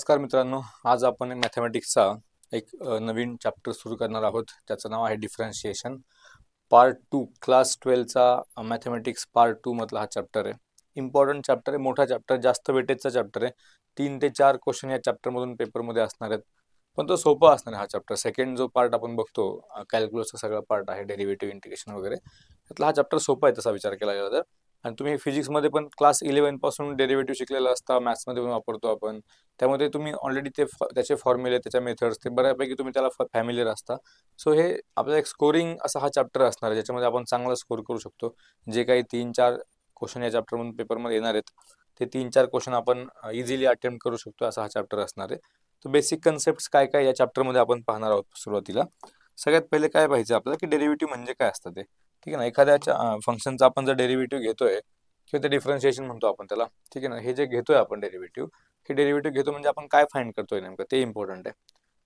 नमस्कार मित्रांनो, आज आपण मॅथमॅटिक्सचा एक नवीन चॅप्टर सुरू करणार आहोत, ज्याचं नाव आहे डिफरन्शिएशन पार्ट 2. क्लास 12चा मॅथमॅटिक्स पार्ट 2 मधला हा चॅप्टर आहे. इम्पॉर्टंट चॅप्टर आहे, मोठा चॅप्टर, जास्त वेटेजचा चॅप्टर आहे. 3 ते 4 क्वेश्चन या चॅप्टरमधून पेपरमध्ये असणार आहेत, पण तो सोपा असणार आहे हा चॅप्टर. सेकंड जो पार्ट आपण बघतो, कॅल्क्युलसचा सगळा पार्ट आहे, डेरिव्हेटिव्ह, इंटिग्रेशन वगैरे, त्यातला हा चॅप्टर सोपा आहे तसा विचार केला गेला तर. आणि तुम्ही फिजिक्समध्ये पण क्लास 11 पासून डेरिव्हेटिव्ह शिकलेला असता, मॅथ्समध्ये पण वापरतो आपण, त्यामध्ये तुम्ही ऑलरेडी त्याचे फॉर्म्युले, त्याच्या मेथड्स ते बऱ्यापैकी तुम्ही त्याला फॅमिलियर असता. सो हे आपला एक स्कोरिंग असा हा चॅप्टर असणार आहे, ज्याच्यामध्ये आपण चांगला स्कोर करू शकतो. जे काही 3-4 क्वेश्चन या चॅप्टरमधून पेपरमध्ये येणार आहेत, ते 3-4 क्वेश्चन आपण इझिली अटेम्प्ट करू शकतो, असा हा चॅप्टर असणार आहे. तर बेसिक कन्सेप्ट काय काय या चॅप्टरमध्ये आपण पाहणार आहोत. सुरुवातीला सगळ्यात पहिले काय पाहिजे आपल्याला, की डेरिव्हेटिव्ह म्हणजे काय असतं ते. ठीक आहे ना, एखाद्या फंक्शनचा आपण जर डेरिव्हेटिव्ह घेतोय किंवा ते डिफरन्शिएशन म्हणतो आपण त्याला, ठीक आहे ना, हे जे घेतोय आपण डेरिव्हेटिव्ह, हे डेरिव्हेटिव्ह घेतो म्हणजे आपण काय फाइंड करतोय नेमकं ते इम्पॉर्टंट आहे.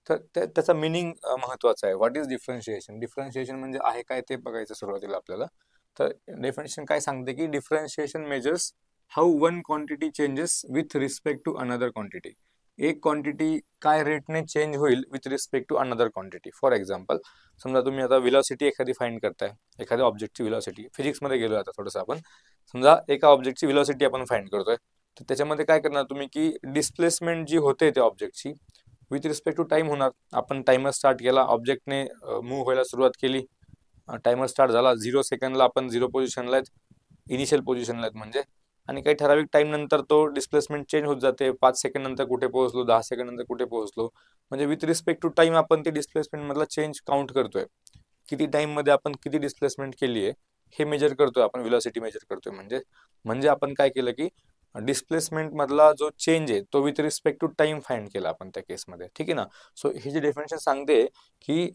तर त्याचा मिनिंग महत्वाचा आहे. What is differentiation? डिफरन्शिएशन म्हणजे आहे काय ते बघायचं सुरुवातीला आपल्याला. तर डेफिनेशन काय सांगते, की differentiation measures how one quantity changes with respect to another quantity. एक क्वांटिटी काय रेटने चेंज होईल with respect to another quantity. For example, समजा तुम्ही आता व्हेलॉसिटी एखादी फाइंड करताय, एखाद्या ऑब्जेक्टची व्हेलॉसिटी. फिजिक्समध्ये गेलो आता थोडंसं आपण. समजा एका ऑब्जेक्टची व्हेलॉसिटी आपण फाइंड करतोय, तर त्याच्यामध्ये काय करणार तुम्ही, की डिस्प्लेसमेंट जी होते त्या ऑब्जेक्टची विथ रिस्पेक्ट टू टाइम होणार. आपण टाइमर स्टार्ट केला, ऑब्जेक्टने मूव्ह व्हायला सुरुवात केली, टाइमर स्टार्ट झाला, 0 सेकंडला आपण 0 पोझिशनला आहेत, इनिशियल पोझिशनला आहेत म्हणजे. आणि काही ठराविक टाइम नंतर तो डिस्प्लेसमेंट चेंज होत जाते. 5 सेकंड नंतर कुठे पोहोचलो, 10 सेकंड नंतर कुठे पोहोचलो, म्हणजे विथ रिस्पेक्ट टू टाइम आपण ते डिस्प्लेसमेंट मधला चेंज काउंट करतोय. किती टाइम मध्ये आपण किती डिस्प्लेसमेंट केली आहे हे मेजर करतोय आपण, व्हेलॉसिटी मेजर करतोय. म्हणजे आपण काय केलं, की डिस्प्लेसमेंट मधला जो चेंज आहे तो with respect to time find केला आपण त्या केसमध्ये. ठीक आहे ना. सो ही जी डेफिनेशन सांगते, की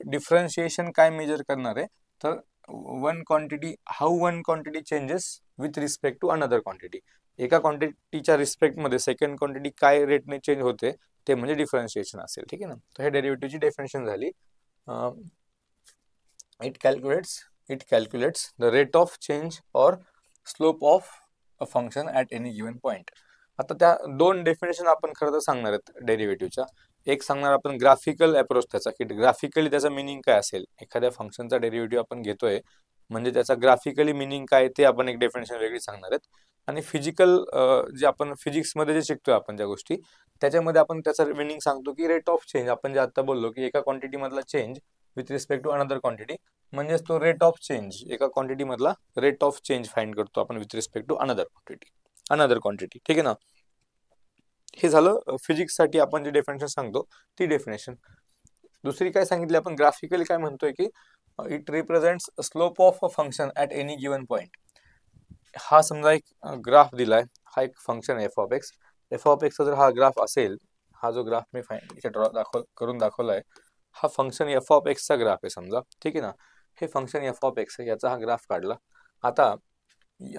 डिफरन्शिएशन काय मेजर करणार आहे, तर one quantity, how one quantity changes with respect to another quantity. एका क्वांटिटीच्या रिस्पेक्टमध्ये सेकंड क्वांटिटी काय रेटने चेंज होते ते म्हणजे डिफरन्शिएशन असेल. ठीक आहे ना. तर हे डेरिव्हेटिव्हची डेफिनेशन झाली. It calculates the rate of change और slope of a function at any given point. आता त्या दोन डेफिनेशन आपण खरं तर सांगणार आहेत डेरिव्हेटिव्हच्या. एक सांगणार आपण ग्राफिकल अप्रोच त्याचा, की ग्राफिकली त्याचा मिनिंग काय असेल. एखाद्या फंक्शनचा डेरिव्हेटिव्ह आपण घेतोय म्हणजे त्याचा ग्राफिकली मिनिंग काय ते आपण एक डेफिनेशन वेगळी सांगणार आहेत. आणि फिजिकल जे आपण फिजिक्समध्ये जे शिकतोय आपण ज्या गोष्टी, त्याच्यामध्ये आपण त्याचं मिनिंग सांगतो, की रेट ऑफ चेंज. आपण जे आता बोललो, की एका क्वांटिटी मधला change with respect to another quantity, म्हणजेच तो रेट ऑफ चेंज. एका क्वांटिटी मधला रेट ऑफ चेंज फाइंड करतो आपण with respect to another quantity. ठीक आहे ना. हे झालं फिजिक्ससाठी आपण जे डेफिनेशन सांगतो ती डेफिनेशन. दुसरी काय सांगितली आपण, ग्राफिकली काय म्हणतोय, की it represents slope of a function at any given point. हा समजा एक ग्राफ दिलाय, हा एक फंक्शन आहे F of x. F of एक्सचा जर हा ग्राफ असेल, हा जो ग्राफ मी इथे करून दाखवलाय, हा फंक्शन एफ ऑफ एक्सचा ग्राफ आहे समजा. ठीक आहे ना. हे फंक्शन एफ ऑफ एक्स आहे, याचा हा ग्राफ काढला. आता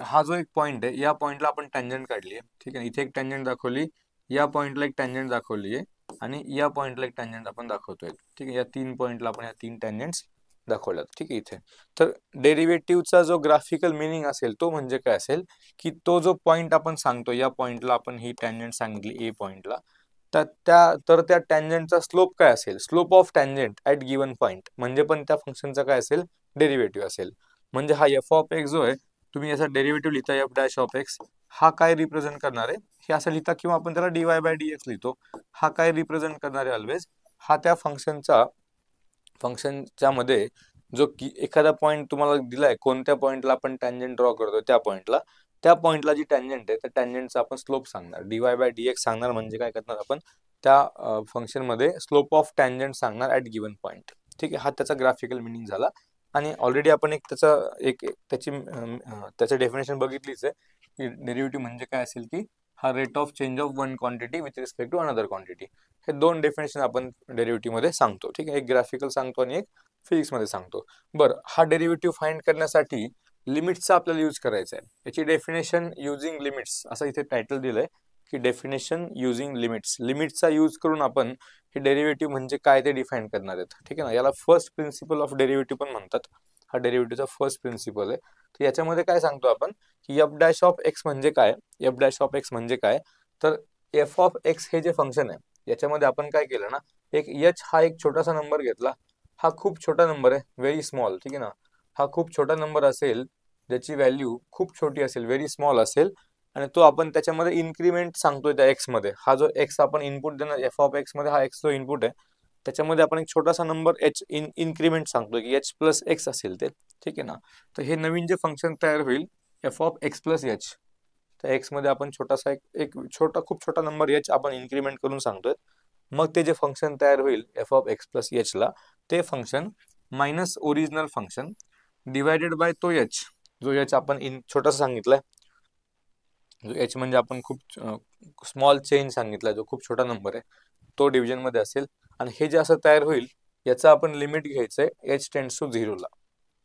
हा जो एक पॉइंट आहे, या पॉइंटला आपण टँजंट काढली आहे. ठीक आहे. इथे एक टँजंट दाखवली, या पॉइंटला एक टँजंट दाखवली आहे, आणि या पॉइंटला एक टँजंट आपण दाखवतोय. ठीक आहे. या 3 पॉइंटला आपण या 3 टँजंट्स दाखवल्यात. ठीक आहे. इथे तर डेरिव्हेटिव्हचा जो ग्राफिकल मिनिंग असेल तो म्हणजे काय असेल, की तो जो पॉइंट आपण सांगतो, या पॉइंटला आपण ही टँजंट सांगितली ए पॉइंटला, तर त्या टँजंटचा स्लोप काय असेल, slope of tangent at given point, म्हणजे पण त्या फंक्शनचा काय असेल, डेरिव्हेटिव्ह असेल. म्हणजे हा एफ ऑफ एक्स जो आहे, तुम्ही याचा डेरिव्हेटिव्ह लिहिता एफ डॅश ऑफ एक्स, हा काय रिप्रेझेंट करणार आहे हे असं लिहिता, किंवा आपण त्याला dy बाय dx लिहितो. हा काय रिप्रेझेंट करणार आहे ऑलवेज, हा त्या फंक्शनच्या मध्ये जो की एखादा पॉइंट तुम्हाला दिलाय, कोणत्या पॉइंटला आपण टँजंट ड्रॉ करतो त्या पॉइंटला जी टँजंट आहे त्या टँजंटचा आपण स्लोप सांगणार, dy बाय dx सांगणार. म्हणजे काय करणार आपण, त्या फंक्शन मध्ये स्लोप ऑफ टँजंट सांगणार ॲट गिवन पॉइंट. ठीक आहे. हा त्याचा ग्राफिकल मिनिंग झाला. आणि ऑलरेडी आपण त्याचं डेफिनेशन बघितलीच आहे, की डेरिव्हेटिव्ह म्हणजे काय असेल, की हा rate of change of one quantity with respect to another quantity. हे दोन डेफिनेशन आपण डेरिव्हेटिव्ह मध्ये सांगतो. ठीक आहे. एक ग्राफिकल सांगतो आणि एक फिजिक्समध्ये सांगतो. बरं, हा डेरिव्हेटिव्ह फाइंड करण्यासाठी लिमिट्सचा आपल्याला यूज करायचा आहे. याची डेफिनेशन युझिंग लिमिट्स असं इथे टायटल दिलंय, की डेफिनेशन युझिंग लिमिट्स. लिमिट्सचा यूज करून आपण हे डेरिव्हेटिव्ह म्हणजे काय ते डिफाईन करणार आहेत. ठीक आहे ना. याला फर्स्ट प्रिन्सिपल ऑफ डेरिव्हेटिव्ह पण म्हणतात. हा डेरिव्हेटिव्हचा फर्स्ट प्रिन्सिपल आहे. तर याच्यामध्ये काय सांगतो आपण, की एफ डॅश ऑफ एक्स म्हणजे काय. एफ डॅश ऑफ एक्स म्हणजे काय, तर एफ ऑफ एक्स हे जे फंक्शन आहे याच्यामध्ये आपण काय केलं ना, एक एच हा एक छोटासा नंबर घेतला, हा खूप छोटा नंबर आहे, व्हेरी स्मॉल, ठीक आहे ना, हा खूप छोटा नंबर असेल ज्याची व्हॅल्यू खूप छोटी असेल, व्हेरी स्मॉल असेल, आणि तो आपण त्याच्यामध्ये इन्क्रीमेंट सांगतोय त्या एक्स मध्ये. हा जो एक्स आपण इनपुट देणार एफ ऑफ एक्स मध्ये, हा एक्स जो इनपुट आहे त्याच्यामध्ये आपण एक छोटासा नंबर एच इन्क्रीमेंट सांगतोय की एच प्लस एक्स असेल ते, ठीक आहे ना. तर हे नवीन जे फंक्शन तयार होईल F of x plus H, त्या एक्स मध्ये आपण छोटासा एक खूप छोटा नंबर एच आपण इन्क्रीमेंट करून सांगतोय. मग ते जे फंक्शन तयार होईल F of x plus H ला, ते function minus original function divided by तो एच, जो एच आपण छोटासा सांगितलाय, जो एच म्हणजे आपण खूप स्मॉल चेंज सांगितलाय, जो खूप छोटा नंबर आहे, तो डिव्हिजन मध्ये असेल. आणि हे जे असं तयार होईल याचं आपण लिमिट घ्यायचंय एच टेंड्स टू 0 ला,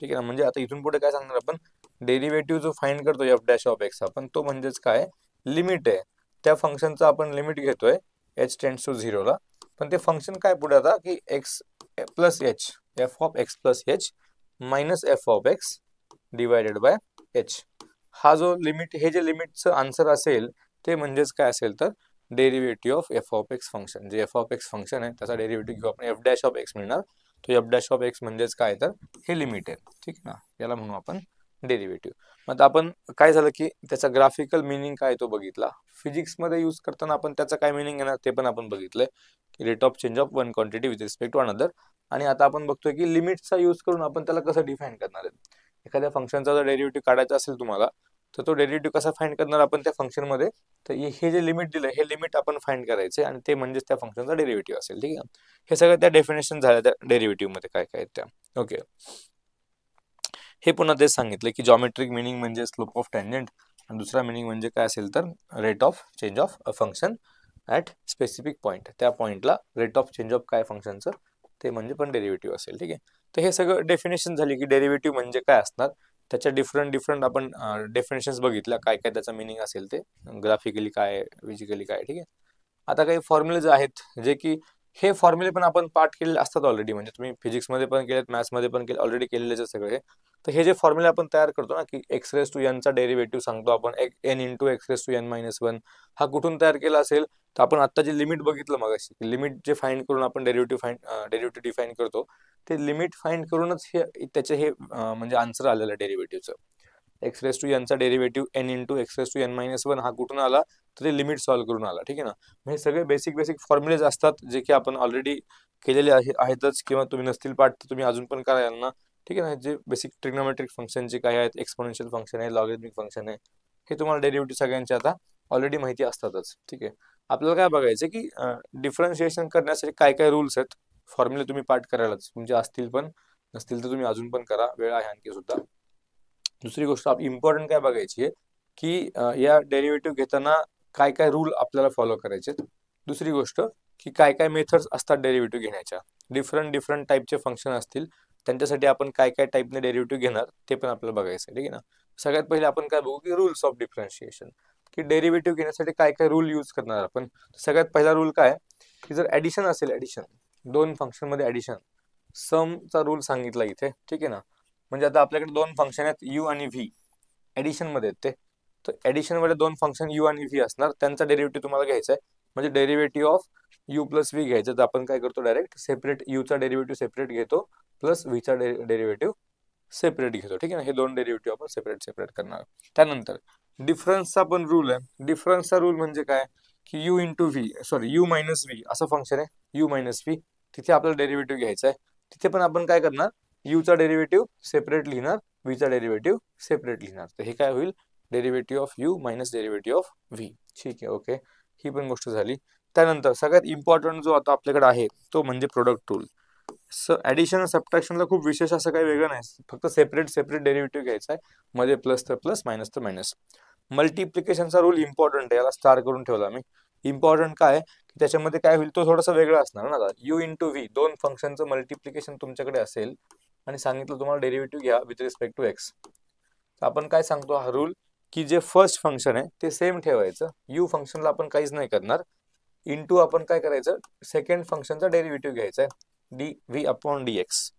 ठीक आहे ना. म्हणजे आता इथून पुढे काय सांगणार आपण, डेरिव्हेटिव्ह जो फाइंड करतो एफ डॅश ऑफ एक्स आपण, तो म्हणजेच काय, लिमिट आहे. त्या फंक्शनचं आपण लिमिट घेतोय एच टेंड्स टू 0 ला. पण ते फंक्शन काय पुढे आता की x plus H, F of x plus H minus F of x divided by H. हा जो लिमिट, हे जे लिमिटचं आन्सर असेल ते म्हणजेच काय असेल तर derivative of F of x function. जे एफ ऑफ एक्स फंक्शन आहे त्याचा डेरिव्हेटिव्ह घेऊ आपण, एफ डॅश ऑफ एक्स मिळणार. तो एफ डॅश ऑफ एक्स म्हणजेच काय तर हे लिमिट आहे, ठीक आहे ना, याला म्हणू आपण डेरिव्हेटिव्ह. मग आपण काय झालं की त्याचा ग्राफिकल मिनिंग काय तो बघितला. फिजिक्स मध्ये यूज करताना आपण त्याचा काय मिनिंग येणार ते पण आपण बघितलंय, की rate of change of one quantity with respect to another. आणि आता आपण बघतोय की लिमिटचा यूज करून आपण त्याला कसं डिफाईन करणार आहे. एखाद्या फंक्शनचा जर डेरिव्हेटिव्ह काढायचा असेल तुम्हाला, तर तो डेरिव्हेटिव्ह कसा फाइंड करणार आपण त्या फंक्शन मध्ये. तर हे जे लिमिट दिलं हे लिमिट आपण फाइंड करायचे आणि ते म्हणजेच त्या फंक्शनचा डेरिव्हेटिव्ह असेल, ठीक आहे. हे सगळं त्या डेफिनेशन झाल्या त्या डेरिव्हेटिव्ह मध्ये काय काय त्या. ओके, हे पुन्हा तेच सांगितलं की जॉमेट्रिक मिनिंग म्हणजे स्लोप ऑफ टँजंट, आणि दुसरा मिनिंग म्हणजे काय असेल तर rate of change of a function at specific point. त्या पॉईंटला रेट ऑफ चेंज ऑफ काय फंक्शनचं ते म्हणजे पण डेरिव्हेटिव्ह असेल, ठीक आहे. तर हे सगळं डेफिनेशन झाली की डेरिव्हेटिव्ह म्हणजे काय असणार. त्याच्या डिफरंट आपण डेफिनेशन्स बघितल्या, काय काय त्याचा मिनिंग असेल ते, ग्राफिकली काय, फिजिकली काय, ठीक आहे. आता काही फॉर्म्युलेज आहेत जे की हे फॉर्म्युले पण आपण पाठ केलेले असतात ऑलरेडी, म्हणजे तुम्ही फिजिक्समध्ये पण केलेत, मॅथ्समध्ये पण केले, ऑलरेडी केलेलेच सगळे. तर हे जे फॉर्म्युले आपण तयार करतो ना, की एक्स रेस टू एनचा डेरिव्हेटिव्ह सांगतो आपण n into x raise to n minus one, हा कुठून तयार केला असेल तर आपण आता जे लिमिट बघितलं मगाशी, लिमिट जे फाइंड करून आपण डेरिव्हेटिव्ह डिफाईन करतो, ते लिमिट फाइंड करूनच हे त्याचे हे म्हणजे आन्सर आलेलं डेरिव्हेटिव्हचं. एक्स रेस टू एनचा derivative n into x raise to n minus one हा कुठून आला तर ते लिमिट सॉल्व्ह करून आला, ठीक आहे ना. हे सगळे बेसिक फॉर्म्युलेज असतात जे की आपण ऑलरेडी केलेले आहेतच, किंवा तुम्ही नसतील पाठ तर तुम्ही अजून पण करा यांना, ठीक आहे ना. जे बेसिक ट्रिग्नोमेट्रिक फंक्शन जे काय आहेत, एक्सपोनेन्शियल फंक्शन आहे, लॉगरिथमिक फंक्शन आहे, हे तुम्हाला डेरिव्हेटिव्ह सगळ्यांचे आता ऑलरेडी माहिती असतातच, ठीक आहे. आपल्याला काय बघायचं की डिफरन्शिएशन करण्यासाठी काय काय रूल्स आहेत. फॉर्म्युले तुम्ही पाठ करायलाच, तुमचे असतील पण नसतील तर तुम्ही अजून पण करा, वेळ आहे आणखी सुद्धा. दुसरी गोष्ट इम्पॉर्टंट काय बघायची आहे की या डेरिव्हेटिव्ह घेताना काय काय रूल आपल्याला फॉलो करायचे. दुसरी गोष्ट की काय काय मेथड्स असतात डेरिव्हेटिव्ह घेण्याच्या, डिफरंट टाईपचे फंक्शन असतील त्यांच्यासाठी आपण काय काय टाईपने डेरिव्हेटिव्ह घेणार ते पण आपल्याला बघायचं, ठीक आहे ना. सगळ्यात पहिले आपण काय बघू की रूल्स ऑफ डिफरन्शिएशन, की डेरिव्हेटिव्ह घेण्यासाठी काय काय रूल यूज करणार आपण. सगळ्यात पहिला रूल काय की जर ऍडिशन असेल, ऍडिशन दोन फंक्शन मध्ये ऍडिशन, समचा रूल सांगितला इथे, ठीक आहे ना. म्हणजे आता आपल्याकडे दोन फंक्शन आहेत यू आणि व्ही, ऍडिशन मध्ये आहेत ते. तर ऍडिशन मध्ये दोन फंक्शन यू आणि व्ही असणार, त्यांचा डेरिव्हेटिव्ह तुम्हाला घ्यायचा आहे. म्हणजे derivative of you plus V घ्यायचं, तर आपण काय करतो डायरेक्ट सेपरेट यूचा डेरिव्हेटिव्ह सेपरेट घेतो प्लस व्हीचा डेरिव्हेटिव्ह सेपरेट घेतो, ठीक आहे ना. हे दोन डेरिव्हेटिव्ह आपण सेपरेट करणार. त्यानंतर डिफरन्सचा पण रूल आहे. डिफरन्सचा रूल म्हणजे काय की you into V, sorry u minus V असं फंक्शन आहे, यू मायनस व्ही, तिथे आपल्याला डेरिव्हेटिव्ह घ्यायचा आहे. तिथे पण आपण काय करणार, यूचा डेरिव्हेटिव्ह सेपरेट लिहिणार, व्हीचा डेरिव्हेटिव्ह सेपरेट लिहिणार. तर हे काय होईल, derivative of u minus derivative of V, ठीक आहे. ओके, ही पण गोष्ट झाली. त्यानंतर सगळ्यात इम्पॉर्टंट जो आता आपल्याकडे आहे तो म्हणजे प्रोडक्ट रूल. ऍडिशन सबट्रॅक्शनला खूप विशेष असं काही वेगळं नाही, फक्त सेपरेट डेरिव्हेटिव्ह घ्यायचा आहे, मध्ये प्लस तर प्लस, मायनस तर मायनस. मल्टिप्लिकेशनचा रूल इम्पॉर्टंट आहे, याला स्टार करून ठेवला मी. इम्पॉर्टंट काय की त्याच्यामध्ये काय होईल तो थोडासा वेगळा असणार ना. यू इंटू व्ही, दोन फंक्शनचं मल्टिप्लिकेशन तुमच्याकडे असेल आणि सांगितलं तुम्हाला डेरिव्हेटिव्ह घ्या विथ रिस्पेक्ट टू एक्स, तर आपण काय सांगतो हा रूल की जे फर्स्ट फंक्शन आहे ते सेम ठेवायचं, यू फंक्शनला आपण काहीच नाही करणार. इंटू आपण काय करायचं, सेकंड फंक्शनचा डेरिव्हेटिव्ह घ्यायचा आहे D V upon D x,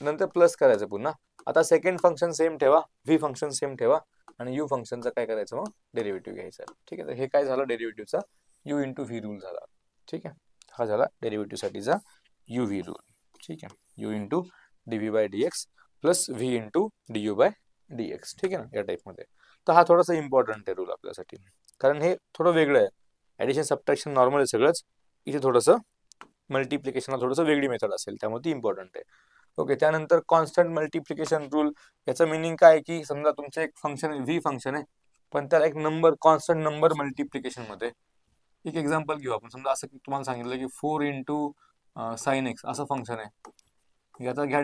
नंतर प्लस करायचं पुन्हा. आता सेकंड फंक्शन सेम ठेवा, व्ही फंक्शन सेम ठेवा, आणि यू फंक्शनचा काय करायचं मग डेरिव्हेटिव्ह घ्यायचा. ठीक आहे, तर हे काय झालं डेरिव्हेटिव्हचा यू इंटू व्ही रूल झाला. ठीक आहे, हा झाला डेरिव्हेटिव्हसाठीचा यू व्ही रूल. ठीक आहे, u into d v by d x plus v into d u by d x. ठीक आहे ना, या टाईपमध्ये. तर हा थोडासा इम्पॉर्टंट आहे रूल आपल्यासाठी, कारण हे थोडं वेगळं आहे. ॲडिशन सबट्रॅक्शन नॉर्मल आहे सगळंच, इथे थोडंसं मल्टिप्लिकेशनला थोडंसं वेगळी मेथड असेल, त्यामुळे ती इम्पॉर्टंट आहे. ओके, त्यानंतर कॉन्स्टंट मल्टिप्लिकेशन रूल. याचं मिनिंग काय की समजा तुमचं एक फंक्शन आहे व्ही फंक्शन आहे, पण त्याला एक नंबर कॉन्स्टंट नंबर मल्टिप्लिकेशन मध्ये. एक एक्झाम्पल घेऊ आपण. समजा असं की तुम्हाला सांगितलं की 4 इंटू साइन एक्स असं फंक्शन आहे, याचा घ्या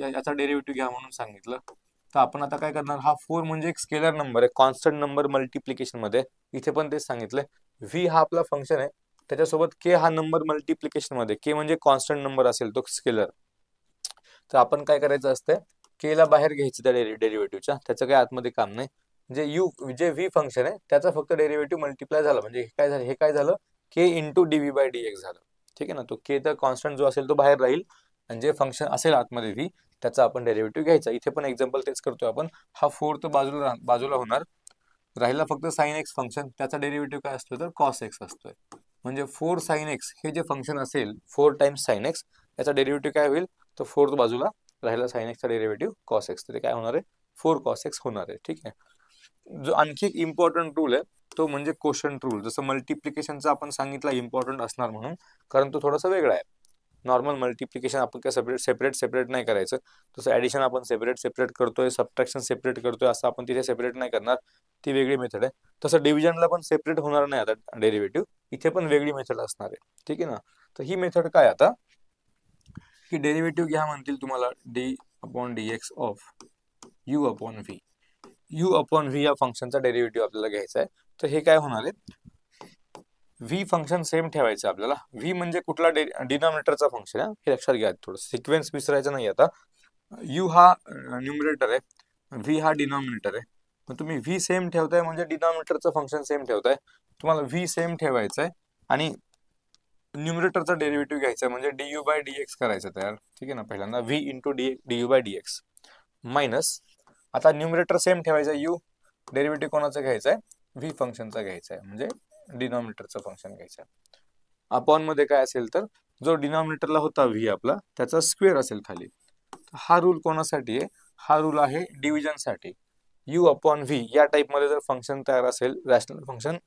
याचा डेरिव्हेटिव्ह घ्या म्हणून सांगितलं. तर आपण आता काय करणार, हा 4 म्हणजे एक स्केलर नंबर आहे कॉन्स्टंट नंबर मल्टिप्लिकेशन मध्ये. इथे पण तेच सांगितलंय, व्ही हा आपला फंक्शन आहे, त्याच्यासोबत के हा नंबर मल्टिप्लिकेशन मध्ये. के म्हणजे कॉन्स्टंट नंबर असेल तो स्केलर. तर आपण काय करायचं असतं, के ला बाहेर घ्यायचं त्या डेरिव्हेटिव्हच्या, त्याचं काही आतमध्ये काम नाही. जे व्ही फंक्शन आहे त्याचा फक्त डेरिव्हेटिव्ह मल्टिप्लाय झाला म्हणजे हे काय झालं k into d v by d x झालं. ठीक आहे ना, तो के तर कॉन्स्टंट जो असेल तो बाहेर राहील, आणि जे फंक्शन असेल आतमध्ये व्ही त्याचा आपण डेरिव्हेटिव्ह घ्यायचा. इथे पण एक्झाम्पल तेच करतोय आपण. हा 4 तर बाजूला होणार, राहिला फक्त साइन एक्स फंक्शन. त्याचा डेरिव्हेटिव्ह काय असतोय तर कॉस एक्स असतोय. म्हणजे 4 साइन एक्स हे जे फंक्शन असेल 4 टाइम्स साइन एक्स, याचा डेरिव्हेटिव्ह काय होईल तर 4 बाजूला राहिला साइन एक्सचा डेरिव्हेटिव्ह कॉस एक्स, तर ते काय होणार आहे 4 कॉस एक्स होणार आहे. ठीक आहे. जो आणखी एक इम्पॉर्टंट रूल आहे तो म्हणजे कोशंट रूल. जसं मल्टिप्लिकेशनचा आपण सांगितलं इम्पॉर्टंट असणार म्हणून, कारण तो थोडासा वेगळा आहे. नॉर्मल मल्टिप्लिकेशन आपण काय सेपरेट नाही करायचं, तसं ऍडिशन आपण सेपरेट करतोय, सबट्रॅक्शन सेपरेट करतोय, असं आपण तिथे सेपरेट नाही करणार, ती वेगळी मेथड आहे. तसं डिव्हिजनला पण सेपरेट होणार नाही आता डेरिव्हेटिव्ह, इथे पण वेगळी मेथड असणार आहे. ठीक आहे ना, तर ही मेथड काय आता की डेरिव्हेटिव्ह घ्या म्हणतील तुम्हाला D upon D x of you upon V. You upon V या फंक्शनचा डेरिव्हेटिव्ह आपल्याला घ्यायचा आहे. तर हे काय होणार आहे, व्ही फंक्शन सेम ठेवायचं आपल्याला. व्ही म्हणजे कुठला डिनॉमिनेटरचा फंक्शन आहे, हे लक्षात घ्या. थोडं सिक्वेन्स विसरायचं नाही आता. यू हा न्यूमरेटर आहे, व्ही हा डिनॉमिनेटर आहे. मग तुम्ही व्ही सेम ठेवताय म्हणजे डिनॉमिनेटरचं फंक्शन सेम ठेवताय. तुम्हाला व्ही सेम ठेवायचं आहे आणि न्यूमरेटरचा डेरिव्हेटिव्ह घ्यायचा आहे म्हणजे d u by d x करायचं तयार. ठीक आहे ना, पहिल्यांदा v into d u by d x minus, आता न्यूमरेटर सेम ठेवायचा, यू डेरिव्हेटिव्ह कोणाचा घ्यायचा आहे व्ही फंक्शनचा घ्यायचा आहे म्हणजे डिनॉमिनेटरचं फंक्शन घ्यायचं आहे. अपॉन मध्ये काय असेल तर जो डिनॉमिनेटरला होता व्ही आपला त्याचा स्क्वेअर असेल खाली. हा रूल कोणासाठी आहे, हा रूल आहे डिव्हिजन साठी. यू अपॉन व्ही या टाइप मध्ये जर फंक्शन तयार असेल rational function,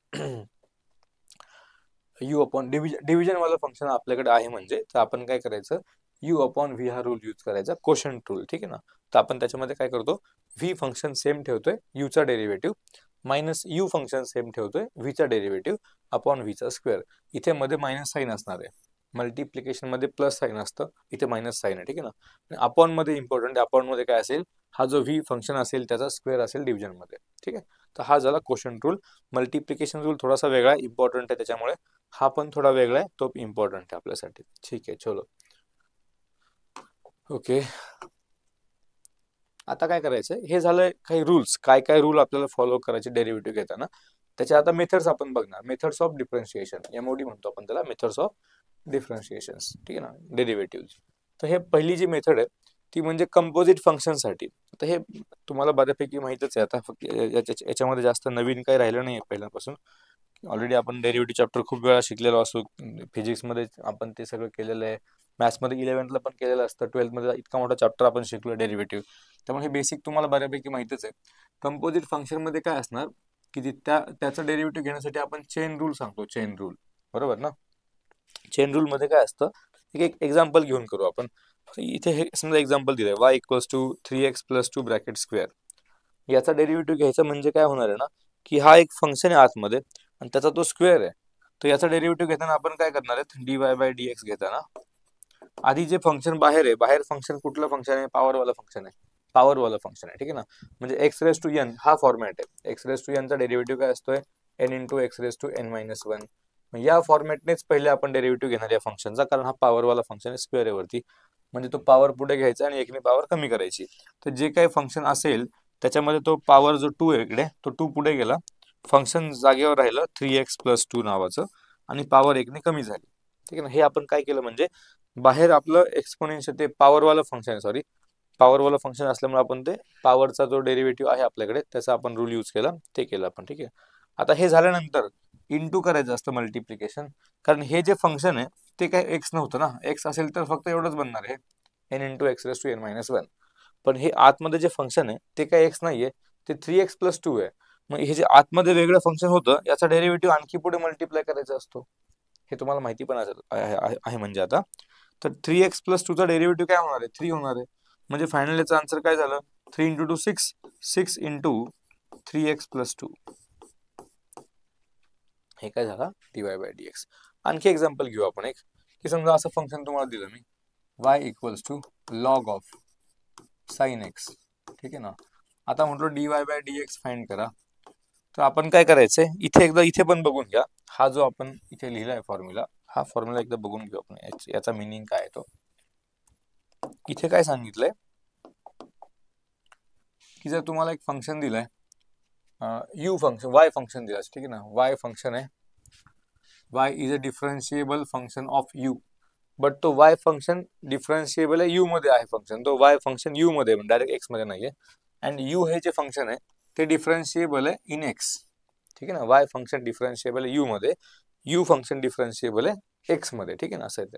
you upon division वाला फंक्शन आपल्याकडे आहे म्हणजे, तर आपण काय करायचं यू अपॉन व्ही हा रूल यूज करायचा, कोशंट रूल. ठीक आहे ना, तर आपण त्याच्यामध्ये काय करतो, व्ही फंक्शन सेम ठेवतोय यूचा derivative minus u function same ठेवतोय व्हीचा डेरिव्हेटिव्ह अपॉन व्हीचा स्क्वेअर. इथे मध्ये मायनस साईन असणार आहे, मल्टिप्लिकेशन मध्ये प्लस साईन असतं, इथे मायनस साईन आहे. ठीक आहे ना, अपॉन मध्ये इम्पॉर्टंट आहे, अपॉन मध्ये काय असेल, हा जो व्ही फंक्शन असेल त्याचा स्क्वेअर असेल डिव्हिजन मध्ये. ठीक आहे, तर हा झाला कोशंट रूल. मल्टिप्लिकेशन रूल थोडासा वेगळा इम्पॉर्टंट आहे, त्याच्यामुळे हा पण थोडा वेगळा आहे, तो इम्पॉर्टंट आहे आपल्यासाठी. ठीक आहे, चलो ओके. आता काय करायचं, हे झालं काही रूल्स, काय काय रूल आपल्याला फॉलो करायचे डेरिव्हेटिव्ह घेताना. त्याच्या आता मेथड्स आपण बघणार, मेथड्स ऑफ डिफरन्शिएशन एमओडी म्हणतो आपण त्याला, मेथड्स ऑफ डिफरन्शिएशन. ठीक आहे ना, डेरिव्हेटिव्ह. तर हे पहिली जी मेथड आहे ती म्हणजे कंपोजिट फंक्शन साठी. तर हे तुम्हाला बऱ्यापैकी माहितच आहे आता, फक्त याच्यामध्ये जास्त नवीन काही राहिलं नाही पहिल्यापासून. ऑलरेडी आपण डेरिव्हेटिव्ह चॅप्टर खूप वेळा शिकलेलो असतो, फिजिक्समध्ये आपण ते सगळं केलेलं आहे, मॅथ्समध्ये 11th ला पण केलेलं असतं, 12th मध्ये इतका मोठा चॅप्टर आपण शिकलो डेरिव्हेटिव्ह, त्यामुळे हे बेसिक तुम्हाला बऱ्यापैकी माहितच आहे. कंपोजिट फंक्शन मध्ये काय असणार की त्याचं डेरिव्हेटिव्ह घेण्यासाठी आपण चेन रूल सांगतो, चेन रूल, बरोबर ना. चेन रूल मध्ये काय असतं, एक एक्झाम्पल घेऊन करू आपण. इथे हे समजा एक्झाम्पल दिलंय y equals to 3x plus 2 bracket square. याचा डेरिव्हेटिव्ह घ्यायचा म्हणजे काय होणार आहे ना की हा एक फंक्शन आहे आतमध्ये आणि त्याचा तो स्क्वेअर आहे. तर याचा डेरिव्हेटिव्ह घेताना आपण काय करणार आहे, dy बाय dx घेताना आधी जे फंक्शन बाहेर आहे, बाहेर फंक्शन कुठलं फंक्शन आहे, पॉवरवाला फंक्शन आहे, पॉवरवाला फंक्शन आहे. ठीक आहे ना, म्हणजे एक्स रेस टू एन हा फॉर्मॅट आहे. एक्स रेस टू एनचा डेरिव्हेटिव्ह काय असतोय, n into x raise to n minus 1. या फॉर्मॅटनेच पहिले आपण डेरिव्हेटिव्ह घेणार या फंक्शनचा, कारण हा पॉवरवाला फंक्शन आहे, स्क्वेअर आहे वरती, म्हणजे तो पॉवर पुढे घ्यायचा आणि एकने पॉवर कमी करायची. तर जे काही फंक्शन असेल त्याच्यामध्ये तो पॉवर जो 2 आहे इकडे, तो 2 पुढे गेला, फंक्शन जागेवर राहिलं 3x प्लस 2 नावाचं, आणि पॉवर एकने कमी झाली. ठीक आहे ना, हे आपण काय केलं म्हणजे बाहेर आपलं एक्सपोनेन्शियल ते पॉवरवालं फंक्शन आहे, सॉरी पॉवरवाला फंक्शन असल्यामुळे आपण ते पॉवरचा जो डेरिव्हेटिव्ह आहे आपल्याकडे त्याचा आपण रूल यूज केला, ते केलं आपण. ठीक आहे, आता हे झाल्यानंतर इंटू करायचं असतं मल्टिप्लिकेशन, कारण हे जे फंक्शन आहे ते काय एक्स नव्हतं ना, एक्स असेल तर फक्त एवढंच बनणार आहे n into x raise to n minus one. पण हे आतमध्ये जे फंक्शन आहे ते काय एक्स नाहीये, ते 3x+2 आहे. मग हे जे आतमध्ये वेगळं फंक्शन होतं याचा डेरिव्हेटिव्ह आणखी पुढे मल्टिप्लाय करायचा असतो, हे तुम्हाला माहिती पण आहे म्हणजे आता. तर 3x+2 चा डेरिव्हेटिव्ह काय होणार आहे, 3 होणार आहे. म्हणजे फायनल याचा आन्सर काय झालं, 3 इंटू 2 6, 6 इंटू 3x+2, हे काय झाला dy/dx. आणखी एक्झाम्पल घेऊ आपण एक, की समजा असं फंक्शन तुम्हाला दिलं मी y equals to log of sine x. ठीक आहे ना, आता म्हटलो dy/dx फाइंड करा. तर आपण काय करायचंय, इथे एकदा इथे पण बघून घ्या, हा जो आपण इथे लिहिलाय फॉर्म्युला, हा फॉर्म्युला एकदा बघून घेऊ आपण, याचा मिनिंग काय आहे तो. इथे काय सांगितलंय की जर तुम्हाला एक फंक्शन दिलंय यू फंक्शन, वाय फंक्शन दिलं, ठीक आहे ना, वाय फंक्शन आहे, y is a differentiable function of u, but तो वाय फंक्शन डिफरन्शिएबल आहे यू मध्ये आहे फंक्शन, तो वाय फंक्शन यू मध्ये डायरेक्ट एक्स मध्ये नाहीये, अँड यू हे जे फंक्शन आहे ते डिफरन्शिएबल आहे इन एक्स. ठीक आहे ना, वाय फंक्शन डिफरन्शिएबल आहे यू मध्ये, यू फंक्शन डिफरन्शिएबल आहे एक्स मध्ये. ठीक आहे ना, असं आहे ते.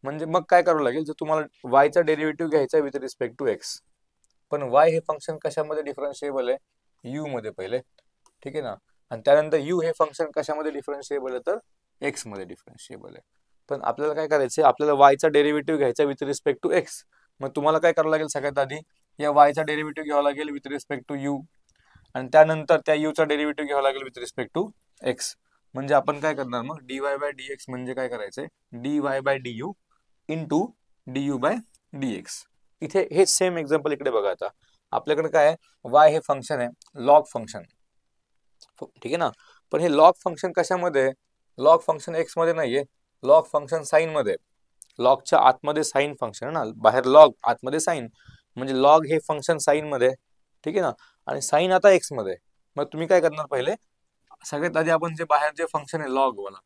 म्हणजे मग काय करावं लागेल, जर तुम्हाला वायचा डेरिव्हेटिव्ह घ्यायचा विथ रिस्पेक्ट टू एक्स, पण वाय हे फंक्शन कशामध्ये डिफरन्शिएबल आहे, यू मध्ये पहिले. ठीक आहे ना, आणि त्यानंतर यू हे फंक्शन कशामध्ये डिफरन्शिएबल आहे, तर एक्स मध्ये डिफरन्शिएबल आहे. पण आपल्याला काय करायचं, आपल्याला वायचा डेरिव्हेटिव्ह घ्यायचा विथ रिस्पेक्ट टू एक्स. मग तुम्हाला काय करावं लागेल, सगळ्यात आधी या वायचा डेरिव्हेटिव्ह घ्यावा लागेल विथ रिस्पेक्ट टू यू, आणि त्यानंतर त्या यूचा डेरिव्हेटिव्ह घ्यावा लागेल विथ रिस्पेक्ट टू एक्स. म्हणजे आपण काय करणार मग, dy/dx म्हणजे काय करायचंय, dy/du इंटू du/dx. इथे हे सेम एक्झाम्पल इकडे बघा. आता आपल्याकडे काय आहे, y हे फंक्शन आहे लॉग फंक्शन. ठीक आहे ना, पण हे लॉग फंक्शन कशामध्ये, लॉग फंक्शन एक्स मध्ये नाहीये, लॉग फंक्शन साइन मध्ये. लॉगच्या आतमध्ये साइन फंक्शन आहे ना, बाहेर लॉग आतमध्ये साइन, म्हणजे लॉग हे फंक्शन साइन मध्ये. ठीक आहे ना, आणि साइन आता एक्स मध्ये. मग तुम्ही काय करणार, पहिले सगळ्यात आधी आपण जे बाहेर जे फंक्शन आहे लॉग वाला,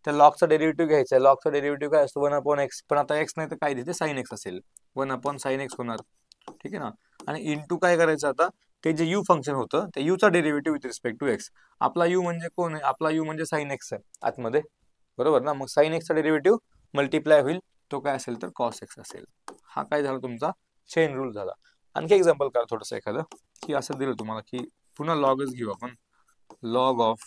त्या लॉगचा डेरिव्हेटिव्ह घ्यायचा आहे. लॉगचा डेरिव्हेटिव्ह काय असतो, 1/x, पण आता एक्स नाही तर काय तिथे साइन एक्स असेल, 1/sin x होणार. ठीक आहे ना, आणि इंटू काय करायचं आता, ते जे यू फंक्शन होतं त्या यूचा derivative with respect to x. आपला यू म्हणजे कोण आहे, आपला यू म्हणजे साइन एक्स आहे आतमध्ये, बरोबर ना. मग साइन एक्सचा डेरिव्हेटिव्ह मल्टिप्लाय होईल, तो काय असेल तर कॉस एक्स असेल. हा काय झाला तुमचा चेन रूल झाला. आणखी एक्झाम्पल करा थोडंसं एखादं, की असं दिलं तुम्हाला की पुन्हा लॉगच घेऊ आपण, लॉग ऑफ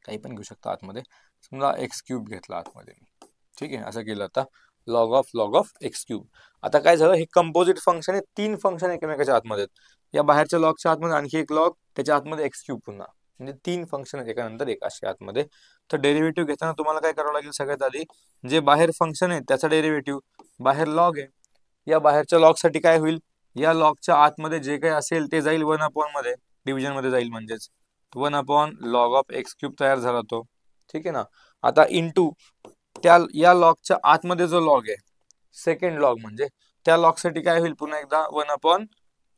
काही पण घेऊ शकता आतमध्ये, समजा x³ घेतला आतमध्ये मी. ठीक आहे, असं केलं. आता लॉग ऑफ x³. आता काय झालं, हे कंपोजिट फंक्शन आहे, 3 फंक्शन एकमेकाच्या आतमध्ये आहेत. या बाहेरच्या लॉगच्या आतमध्ये आणखी एक लॉग, त्याच्या आतमध्ये x³ पुन्हा, म्हणजे 3 फंक्शन आहेत एकानंतर एक असे आतमध्ये. तर डेरिव्हेटिव्ह घेताना तुम्हाला काय करावं लागेल, सगळ्यात आधी जे बाहेर फंक्शन आहे त्याचा डेरिव्हेटिव्ह, बाहेर लॉग आहे, या बाहेरच्या लॉग साठी काय होईल, या लॉगच्या आतमध्ये जे काही असेल ते जाईल 1/, मध्ये डिव्हिजन मध्ये जाईल, म्हणजेच 1/log ऑफ x³ तयार झाला तो. ठीक आहे ना, आता इंटू त्या या लॉगच्या आतमध्ये जो लॉग आहे सेकंड लॉग, म्हणजे त्या लॉग साठी काय होईल, पुन्हा एकदा 1/,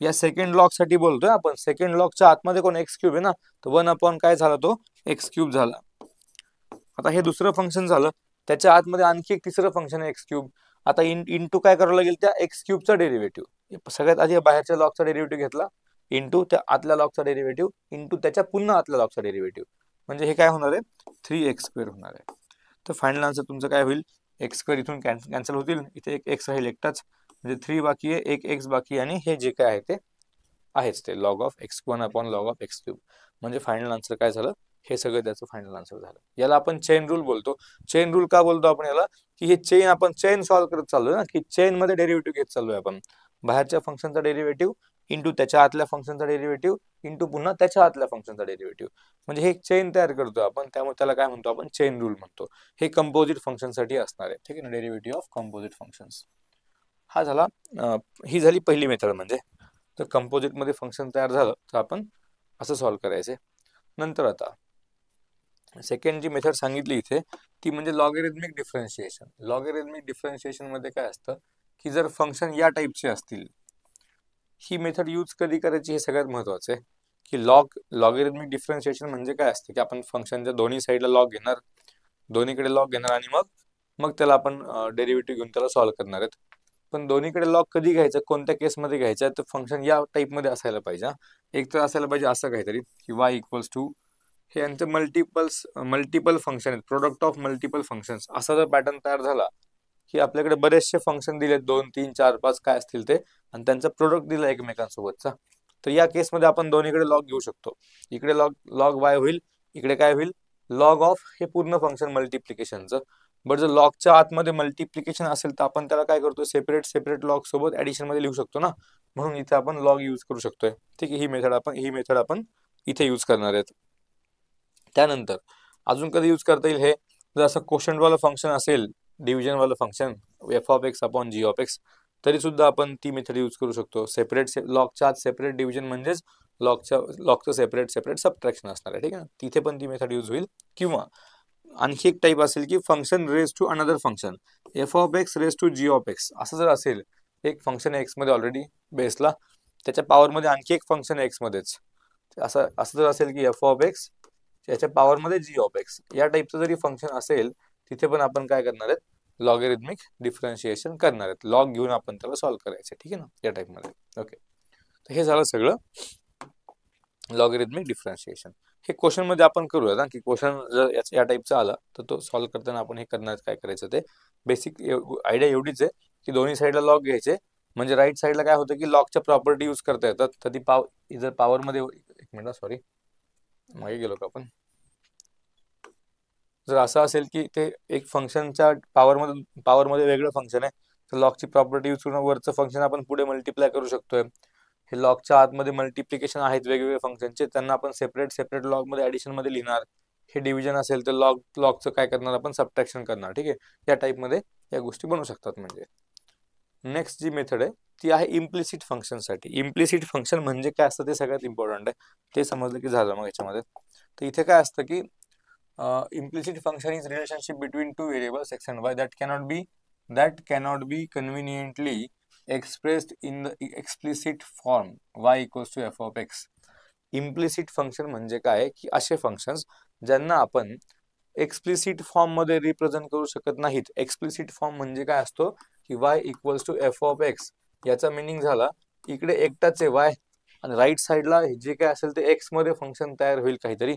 या सेकंड लॉग साठी बोलतोय आपण, सेकंड लॉगच्या आतमध्ये कोण x³ आहे ना, तर 1/, काय झाला तो x³ झाला. आता हे दुसरं फंक्शन झालं, त्याच्या आतमध्ये आणखी एक तिसरं फंक्शन आहे x³. आता इंटू काय करावं लागेल, त्या x³ चा डेरिव्हेटिव्ह. सगळ्यात आधी बाहेरच्या लॉगचा डेरिव्हेटिव्ह घेतला, इंटू त्या आतल्या लॉगचा डेरिव्हेटिव्ह, इंटू त्याच्या पुन्हा आतल्या लॉगचा डेरिव्हेटिव्ह, म्हणजे हे काय होणार आहे 3x² होणार आहे. तर फायनल आन्सर तुमचं काय होईल, x² इथून कॅन्सल होतील, इथे एक x राहील एकटाच, म्हणजे 3 बाकी आहे, एक x बाकी, आणि हे जे काय आहे ते आहेच ते log of x, 1/log of x³. म्हणजे फायनल आन्सर काय झालं, हे सगळं त्याचं फायनल आन्सर झालं. याला आपण चेन रूल बोलतो. चेन रूल का बोलतो आपण याला, की हे चेन आपण चेन सॉल्व्ह करत चाललोय ना, की चेन मध्ये डेरिव्हेटिव्ह घेत चाललोय आपण, बाहेरच्या फंक्शनचा डेरिव्हेटिव्ह इंटू त्याच्या आतल्या फंक्शनचा डेरिव्हेटिव्ह इंटू पुन्हा त्याच्या आतल्या फंक्शनचा डेरिव्हेटिव्ह, म्हणजे हे चेन तयार करतो आपण, त्यामुळे त्याला काय म्हणतो आपण, चेन रूल म्हणतो. हे कंपोजिट फंक्शन साठी असणार आहे. ठीक आहे ना, डेरिव्हेटिव्ह ऑफ कंपोजिट फंक्शन्स. हा झाला, ही झाली पहिली मेथड. म्हणजे तर कंपोजिट मध्ये फंक्शन तयार झालं तर आपण असं सॉल्व्ह करायचे. नंतर आता सेकंड जी मेथड सांगितली इथे, ती म्हणजे लॉगॅरिथमिक डिफरन्शिएशन. लॉगॅरिथमिक डिफरन्शिएशन मध्ये काय असतं, की जर फंक्शन या टाईपचे असतील, ही मेथड यूज कधी करायची हे सगळ्यात महत्वाचं आहे. की लॉगॅरिथमिक डिफरन्शिएशन म्हणजे काय असतं, की आपण फंक्शनच्या दोन्ही साईडला लॉग घेणार, दोन्हीकडे लॉग घेणार, आणि मग मग त्याला आपण डेरिव्हेटिव्ह घेऊन त्याला सॉल्व्ह करणार आहेत. पण दोन्हीकडे लॉग कधी घ्यायचं, कोणत्या केसमध्ये घ्यायचं, तर फंक्शन या टाईपमध्ये असायला पाहिजे. एक तर असायला पाहिजे असं काहीतरी की y इक्वल्स टू हे यांचं मल्टिपल फंक्शन आहेत, प्रोडक्ट ऑफ मल्टिपल फंक्शन्स, असा जर पॅटर्न तयार झाला की आपल्याकडे बरेचसे फंक्शन दिलेत 2 3 4 5 काय असतील ते, आणि त्यांचा प्रोडक्ट दिला एकमेकांसोबतचा, तर या केसमध्ये आपण दोन्हीकडे लॉग घेऊ शकतो. इकडे लॉग लॉग y होईल, इकडे काय होईल लॉग ऑफ हे पूर्ण फंक्शन मल्टिप्लिकेशनचं. बट जर लॉगच्या आतमध्ये मल्टिप्लिकेशन असेल तर आपण त्याला काय करतो, सेपरेट लॉग सोबत ऍडिशन मध्ये लिहू शकतो ना, म्हणून इथे आपण लॉग यूज करू शकतोय. ठीक आहे, ही मेथड आपण इथे यूज करणार आहेत. त्यानंतर अजून कधी यूज करता येईल हे, जर असं क्वोशंट वाला फंक्शन असेल, डिव्हिजन वाला function f of x upon g of x, तरी सुद्धा आपण ती मेथड यूज करू शकतो. लॉगच्या आत सेपरेट डिव्हिजन म्हणजेच लॉगचं सेपरेट सबट्रॅक्शन असणार आहे. ठीक आहे ना, तिथे पण ती मेथड यूज होईल. किंवा आणखी एक टाईप असेल की function raise to another function, f of x raise to g of x, असं जर असेल, एक फंक्शन एक्स मध्ये ऑलरेडी बेसला, त्याच्या पॉवरमध्ये आणखी एक फंक्शन एक्स मध्येच, असं जर असेल की एफ ऑफ एक्स याच्या पॉवरमध्ये जी ऑफ एक्स, या टाईपचं जरी फंक्शन असेल, तिथे पण आपण काय करणार आहेत, लॉगॅरिथमिक डिफरन्शिएशन करणार आहेत. लॉग घेऊन आपण त्याला सॉल्व्ह करायचं. ठीक आहे ना, या टाईपमध्ये. ओके, तर हे झालं सगळं लॉगॅरिथमिक डिफरन्शिएशन. हे क्वेश्चन मध्ये आपण करूया ना, की क्वेश्चन जर या टाईपचा आला तर तो सॉल्व्ह करताना आपण हे करणार काय करायचं, ते बेसिक आयडिया एवढीच आहे की दोन्ही साईडला लॉग घ्यायचे, म्हणजे राईट साईडला काय होतं की लॉगच्या प्रॉपर्टी यूज करता येतात. तर ती जर पॉवरमध्ये, एक मिनिट सॉरी मागे गेलो का आपण, जर असं असेल की ते एक फंक्शनच्या पॉवरमध्ये वेगळं फंक्शन आहे, तर लॉगची प्रॉपर्टी यूज करून वरचं फंक्शन आपण पुढे मल्टिप्लाय करू शकतोय. हे लॉगच्या आतमध्ये मल्टिप्लिकेशन आहेत वेगवेगळे फंक्शनचे, त्यांना आपण सेपरेट लॉगमध्ये ऍडिशन मध्ये लिहिणार. हे डिव्हिजन असेल तर लॉगचं काय करणार आपण, सबट्रॅक्शन करणार. ठीक आहे, या टाईपमध्ये या गोष्टी बनवू शकतात. म्हणजे नेक्स्ट जी मेथड आहे ती आहे इम्प्लिसिट फंक्शन साठी. इम्प्लिसिट फंक्शन म्हणजे काय असतं ते सगळ्यात इम्पॉर्टंट आहे, ते समजलं की झालं. मग याच्यामध्ये तर इथे काय असतं की implicit function is relationship between two variables x and y that cannot be conveniently expressed in the explicit form y equals to f of x. Implicit function म्हणजे काय की असे फंक्शन्स ज्यांना आपण एक्सप्लिसिट फॉर्म मध्ये रिप्रेझेंट करू शकत नाहीत. एक्सप्लिसिट फॉर्म म्हणजे काय असतो की y equals to f of x, याचा मिनिंग झाला इकडे एकटाच आहे y, आणि राईट साइडला जे काय असेल ते एक्स मध्ये फंक्शन तयार होईल काहीतरी.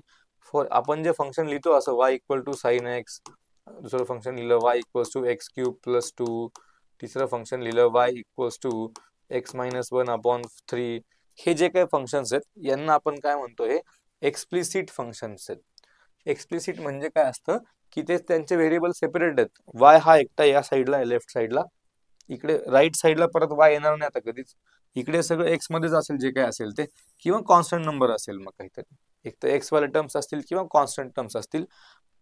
आपण जे फंक्शन लिहितो असं y equal to sine x, दुसरं फंक्शन लिहिलं y equals to x cube plus 2, तिसरं फंक्शन लिहिलं y equals to x minus 1 upon 3. हे जे काही फंक्शन्स आहेत यांना आपण काय म्हणतो, हे एक्सप्लिसिट फंक्शन्स आहेत. एक्सप्लिसिट म्हणजे काय असतं की ते त्यांचे व्हेरिएबल सेपरेट आहेत. y हा एकटा या साईडला आहे, लेफ्ट साईडला, इकडे राईट साईडला परत y येणार नाही आता कधीच, इकडे सगळं एक्स मध्येच असेल जे काय असेल ते, किंवा कॉन्स्टंट नंबर असेल मग काहीतरी, एक तर एक्स वाले टर्म्स असतील किंवा कॉन्स्टंट टर्म्स असतील.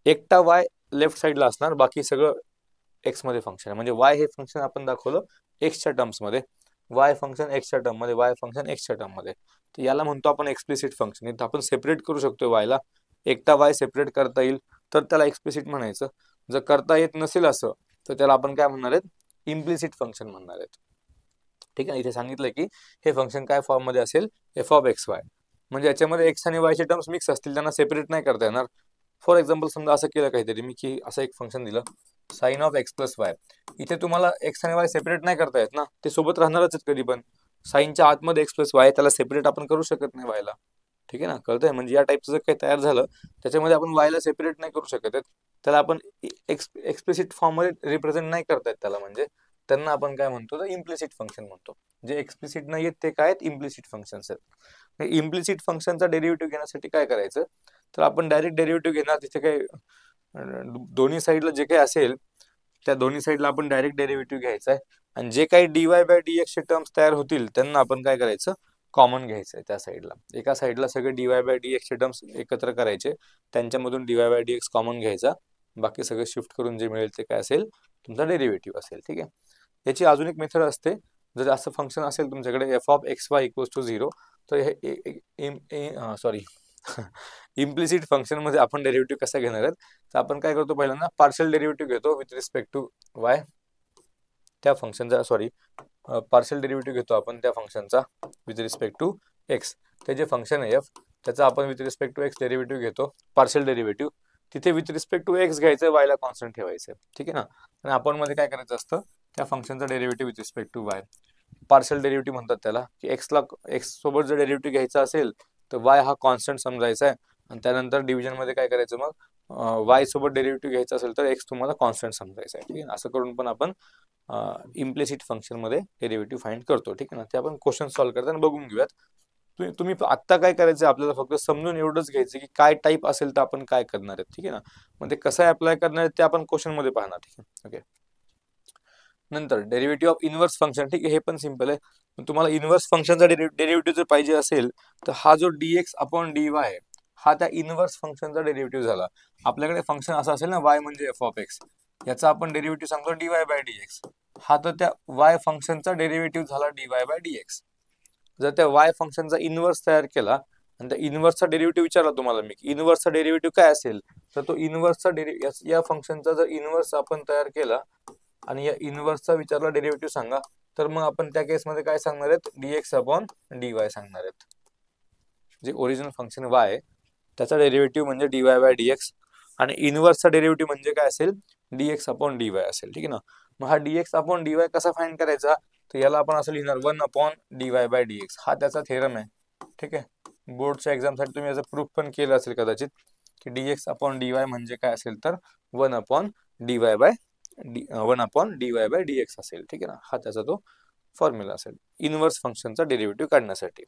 एकटा y लेफ्ट साईडला असणार, बाकी सगळं एक्स मध्ये फंक्शन आहे. म्हणजे y हे फंक्शन आपण दाखवलं एक्सच्या टर्म्स मध्ये, y फंक्शन एक्सच्या टर्म मध्ये, y फंक्शन एक्सच्या टर्म मध्ये, तर याला म्हणतो आपण एक्सप्लिसिट फंक्शन. इथं आपण सेपरेट करू शकतो y ला, एकटा y सेपरेट करता येईल तर त्याला एक्सप्लिसिट म्हणायचं. जर करता येत नसेल असं तर त्याला आपण काय म्हणणार आहेत, इम्प्लिसिट फंक्शन म्हणणार आहेत. ठीक आहे, इथे सांगितलं की हे फंक्शन काय फॉर्म मध्ये असेल, एफ ऑफ एक्स वाय, म्हणजे याच्यामध्ये एक्स आणि वायचे टर्म्स मिक्स असतील, त्यांना सेपरेट नाही करता येणार. फॉर एक्झाम्पल समजा असं केलं काहीतरी मी की असं एक फंक्शन दिलं sine of x plus y, इथे तुम्हाला एक्स आणि वाय सेपरेट नाही करता येत ना, ते सोबत राहणारच आहेत कधी पण. साईनच्या आतमध्ये एक्स प्लस वाय, त्याला सेपरेट आपण करू शकत नाही वायला. ठीक आहे ना, कळतंय. म्हणजे या टाईपचं जर काही तयार झालं त्याच्यामध्ये आपण वायला सेपरेट नाही करू शकत आहेत, त्याला आपण एक्सप्लिसिट फॉर्म मध्ये रिप्रेझेंट नाही करतायत त्याला, म्हणजे त्यांना आपण काय म्हणतो तर इम्प्लिसिट फंक्शन म्हणतो. जे एक्सप्लिसिट नाही आहेत ते काय आहेत, इम्प्लिसिट फंक्शन्स आहेत. इम्प्लिसिट फंक्शनचा डेरिव्हेटिव्ह घेण्यासाठी काय करायचं, तर आपण डायरेक्ट डेरिव्हेटिव्ह घेणार. तिथे काय दोन्ही साईडला जे काही असेल त्या दोन्ही साईडला आपण डायरेक्ट डेरिव्हेटिव्ह घ्यायचा आहे, आणि जे काही dy बाय dx चे टर्म्स तयार होतील त्यांना आपण काय करायचं, कॉमन घ्यायचंय. त्या साईडला एका साईडला सगळे dy बाय dx चे टर्म्स एकत्र करायचे, त्यांच्यामधून dy बाय dx कॉमन घ्यायचा, बाकी सगळं शिफ्ट करून जे मिळेल ते काय असेल, तुमचा डेरिव्हेटिव्ह असेल. ठीक आहे, याची अजून एक मेथड असते. जर असं फंक्शन असेल तुमच्याकडे f of x y equals to 0, तर हे सॉरी इम्प्लिसिट फंक्शन मध्ये आपण डेरिव्हेटिव्ह कसा घेणार आहेत, तर आपण काय करतो, पहिल्यांदा पार्शियल डेरिव्हेटिव्ह घेतो विथ रिस्पेक्ट टू वाय, त्या फंक्शनचा पार्शियल डेरिव्हेटिव्ह घेतो आपण त्या फंक्शनचा विथ रिस्पेक्ट टू एक्स. ते जे फंक्शन आहे एफ, त्याचा आपण with respect to x derivative घेतो, पार्शियल डेरिव्हेटिव्ह. तिथे विथ रिस्पेक्ट टू एक्स घ्यायचं, वायला कॉन्स्टंट ठेवायचं, ठीक आहे ना. आणि आपण मध्ये काय करायचं असतं, त्या फंक्शनचा derivative with respect to y, partial derivative म्हणतात त्याला, की एक्स सोबत जर डेरिव्हेटिव्ह घ्यायचा असेल तर वाय हा कॉन्स्टंट समजायचा आहे, आणि त्यानंतर डिव्हिजन मध्ये काय करायचं मग, वाय सोबत डेरिव्हेटिव्ह घ्यायचा असेल तर एक्स तुम्हाला कॉन्स्टंट समजायचा आहे, ठीक आहे. असं करून पण आपण इम्प्लिसिट फंक्शन मध्ये डेरिव्हेटिव्ह फाइंड करतो, ठीक आहे ना. ते आपण क्वेश्चन सॉल्व्ह करताना बघून घेऊयात. तुम्ही आत्ता काय करायचं, आपल्याला फक्त समजून एवढंच घ्यायचं की काय टाईप असेल तर आपण काय करणार आहेत, ठीक आहे ना. मग ते कसं अप्लाय करणार आहे ते आपण क्वेश्चन मध्ये पाहणार, ठीक आहे. ओके, नंतर डेरिव्हेटिव्ह ऑफ इनव्हर्स फंक्शन, ठीक आहे, हे पण सिंपल आहे. तुम्हाला इनव्हर्स फंक्शनचा डेरिव्हेटिव्ह जर पाहिजे असेल तर हा जो dx अपॉन dy आहे हा त्या इनव्हर्स फंक्शनचा डेरिव्हेटिव्ह झाला. आपल्याकडे फंक्शन असं असेल ना, y म्हणजे f ऑफ x, याचा आपण डेरिव्हेटिव्ह सांगतो dy बाय dx, हा तर त्या y फंक्शनचा डेरिव्हेटिव्ह झाला dy बाय dx. जर त्या y फंक्शनचा इनव्हर्स तयार केला आणि त्या इनव्हर्सचा डेरिव्हेटिव्ह विचारला तुम्हाला मी, इनव्हर्सचा डेरिव्हेटिव्ह काय असेल, तर तो इनव्हर्सचा या फंक्शनचा जर इनव्हर्स आपण तयार केला आणि या इनव्हर्सचा विचारला डेरिव्हेटिव्ह सांगा, तर मग आपण त्या केसमध्ये काय सांगणार आहेत, dx अपॉन dy सांगणार आहेत. जे ओरिजिनल फंक्शन y त्याचा डेरिव्हेटिव्ह म्हणजे dy बाय dx, आणि इनव्हर्सचा डेरिव्हेटिव्ह म्हणजे काय असेल, dx अपॉन dy असेल, ठीक आहे ना. मग हा dx अपॉन dy कसा फाइंड करायचा, तर याला आपण असं लिहिणार 1 अपॉन dy बाय dx, हा त्याचा थेरम आहे, ठीक आहे. बोर्डच्या एक्झामसाठी तुम्ही याचं प्रूफ पण केलं असेल कदाचित, की dx अपॉन dy म्हणजे काय असेल तर 1 upon dy by 1 upon dy by dx असेल, ठीक आहे ना. हा त्याचा तो फॉर्म्युला असेल इनव्हर्स फंक्शनचा डेरिव्हेटिव्ह काढण्यासाठी.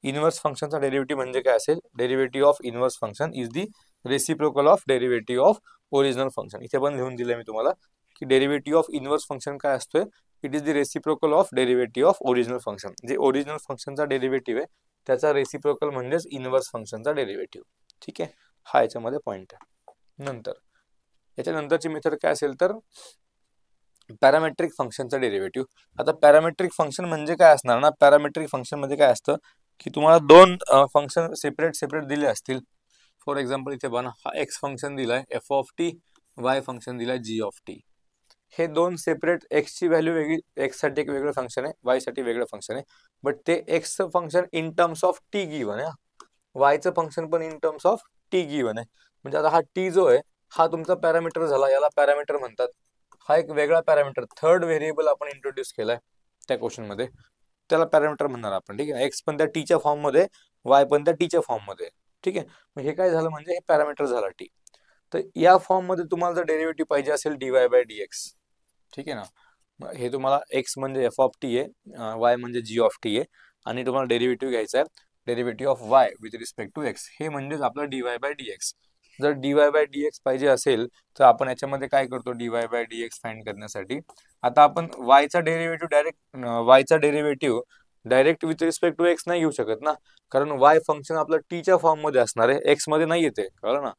इनव्हर्स फंक्शनचा डेरिव्हेटिव्ह म्हणजे काय असेल, derivative of inverse function is the reciprocal of derivative of original function. इथे पण लिहून दिलंय मी तुम्हाला की डेरिव्हेटिव्ह ऑफ इनव्हर्स फंक्शन काय असतोय, it is the reciprocal of derivative of original function. जे ओरिजिनल फंक्शनचा डेरिव्हेटिव्ह आहे त्याचा रेसिप्रोकल म्हणजेच इनव्हर्स फंक्शनचा डेरिव्हेटिव्ह, ठीक आहे. हा याच्यामध्ये पॉइंट आहे. नंतर याच्यानंतरची मेथड काय असेल तर पॅरामेट्रिक फंक्शनचा डेरिव्हेटिव्ह. आता पॅरामेट्रिक फंक्शन म्हणजे काय असणार ना, पॅरामेट्रिक फंक्शन मध्ये काय असतं की तुम्हाला दोन फंक्शन सेपरेट दिले असतील. फॉर एक्झाम्पल इथे बघा, हा एक्स फंक्शन दिलाय F of T, Y function दिलाय जी ऑफ टी. हे दोन सेपरेट, एक्स ची व्हॅल्यू वेगळी, एक्स साठी एक वेगळं फंक्शन आहे, वाय साठी वेगळं फंक्शन आहे, बट ते एक्सचं function in terms of t given आहे, वायचं फंक्शन पण in terms of t given आहे. म्हणजे आता हा टी जो आहे हा तुमचा पॅरामीटर झाला, याला पॅरामीटर म्हणतात. हा एक वेगळा पॅरामीटर, थर्ड व्हेरिएबल आपण इंट्रोड्यूस केलाय त्या क्वेश्चन मध्ये, त्याला पॅरामीटर म्हणणार आपण, ठीक आहे. एक्स पण त्या टीच्या फॉर्म मध्ये, वाय पण त्या टीच्या फॉर्म मध्ये, ठीक आहे. मग हे काय झालं म्हणजे हे पॅरामीटर झाला टी. तर या फॉर्म मध्ये तुम्हाला जर डेरिव्हेटिव्ह पाहिजे असेल dy बाय dx, ठीक आहे ना. हे तुम्हाला एक्स म्हणजे एफ ऑफ टी आहे, वाय म्हणजे जी ऑफ टी आहे, आणि तुम्हाला डेरिव्हेटिव्ह घ्यायचा आहे derivative of y with respect to x, हे म्हणजेच आपलं dy बाय dx. जर dy बाय dx पाहिजे असेल तर आपण याच्यामध्ये काय करतो, dy बाय dx फाइंड करण्यासाठी आता आपण वायचा derivative direct with respect to x नाही घेऊ शकत ना, कारण वाय फंक्शन आपलं टीच्या फॉर्म मध्ये असणार आहे, एक्स मध्ये नाही येते, कळलं ना,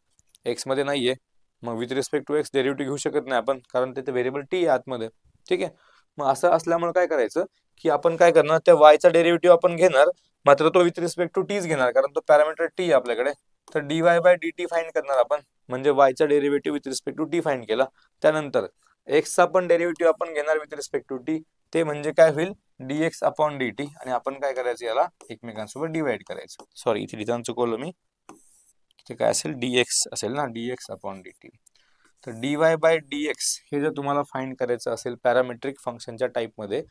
एक्स मध्ये नाहीये. मग with respect to x derivative घेऊ शकत नाही आपण, कारण तिथे व्हेरिएबल टी आहे आतमध्ये, ठीक आहे. मग असं असल्यामुळे काय करायचं की आपण काय करणार, त्या वायचा डेरिव्हेटिव्ह आपण घेणार, मात्र तो विथ रिस्पेक्ट टू टीच घेणार, कारण तो पॅरामीटर टी आहे आपल्याकडे. तर dy बाय dt फाइंड करणार आपण, म्हणजे वायचा derivative with respect to t find केला. त्यानंतर एक्सचा पण डेरिव्हेटिव्ह आपण घेणार विथ रिस्पेक्ट टू टी, ते म्हणजे काय होईल dx अपॉन dt, आणि आपण काय करायचं याला एकमेकांसोबत डिवाइड करायचं. सॉरी इथे लिहिताना चुकवलं मी, इथे काय असेल dx असेल ना, dx अपॉन dt. तर dy बाय dx हे जर तुम्हाला फाइंड करायचं असेल पॅरामेट्रिक फंक्शनच्या टाईपमध्ये,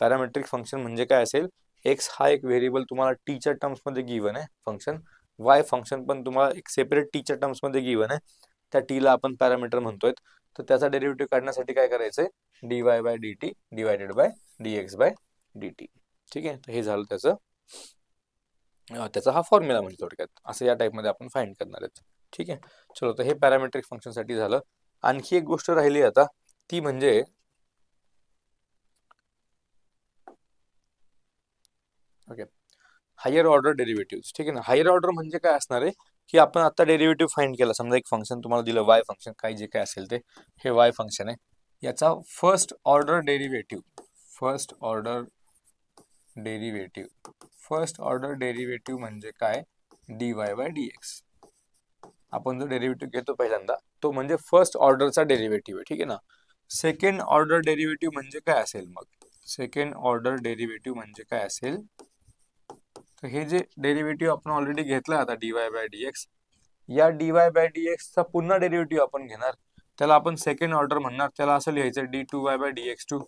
पॅरामेट्रिक फंक्शन म्हणजे काय असेल, एक्स हा एक व्हेरिएबल तुम्हाला टीच्या टर्म्स मध्ये गिवन आहे फंक्शन, वाय फंक्शन पण तुम्हाला एक सेपरेट टीच्या टर्म्स मध्ये गिवन आहे, त्या टीला आपण पॅरामीटर म्हणतोय. तर त्याचा डेरिव्हेटिव्ह काढण्यासाठी काय करायचंय, dy by dt divided by dx by dt, ठीक आहे. तर हे झालं त्याचा हा फॉर्म्युला म्हणजे थोडक्यात असं या टाइप मध्ये आपण फाइंड करणार आहेत, ठीक आहे. चलो, तर हे पॅरामेट्रिक फंक्शन साठी झालं. आणखी एक गोष्ट राहिली आता, ती म्हणजे ओके हायर ऑर्डर डेरिव्हेटिव्ह, ठीक आहे ना. हायर ऑर्डर म्हणजे काय असणार आहे की आपण आता डेरिव्हेटिव्ह फाइंड केला, समजा एक फंक्शन तुम्हाला दिलं वाय फंक्शन, काय जे काय असेल ते, हे वाय फंक्शन आहे, याचा फर्स्ट ऑर्डर डेरिव्हेटिव्ह म्हणजे काय, dy बाय dx. आपण जो डेरिव्हेटिव्ह घेतो पहिल्यांदा तो म्हणजे फर्स्ट ऑर्डरचा डेरिव्हेटिव्ह आहे, ठीक आहे ना. सेकंड ऑर्डर डेरिव्हेटिव्ह म्हणजे काय असेल, मग सेकंड ऑर्डर डेरिव्हेटिव्ह म्हणजे काय असेल, तर हे जे डेरिव्हेटिव्ह आपण ऑलरेडी घेतलं आता dy बाय dx, या dy बाय dx चा पुन्हा डेरिव्हेटिव्ह आपण घेणार, त्याला आपण सेकंड ऑर्डर म्हणणार, त्याला असं लिहायचं d2y बाय dx2,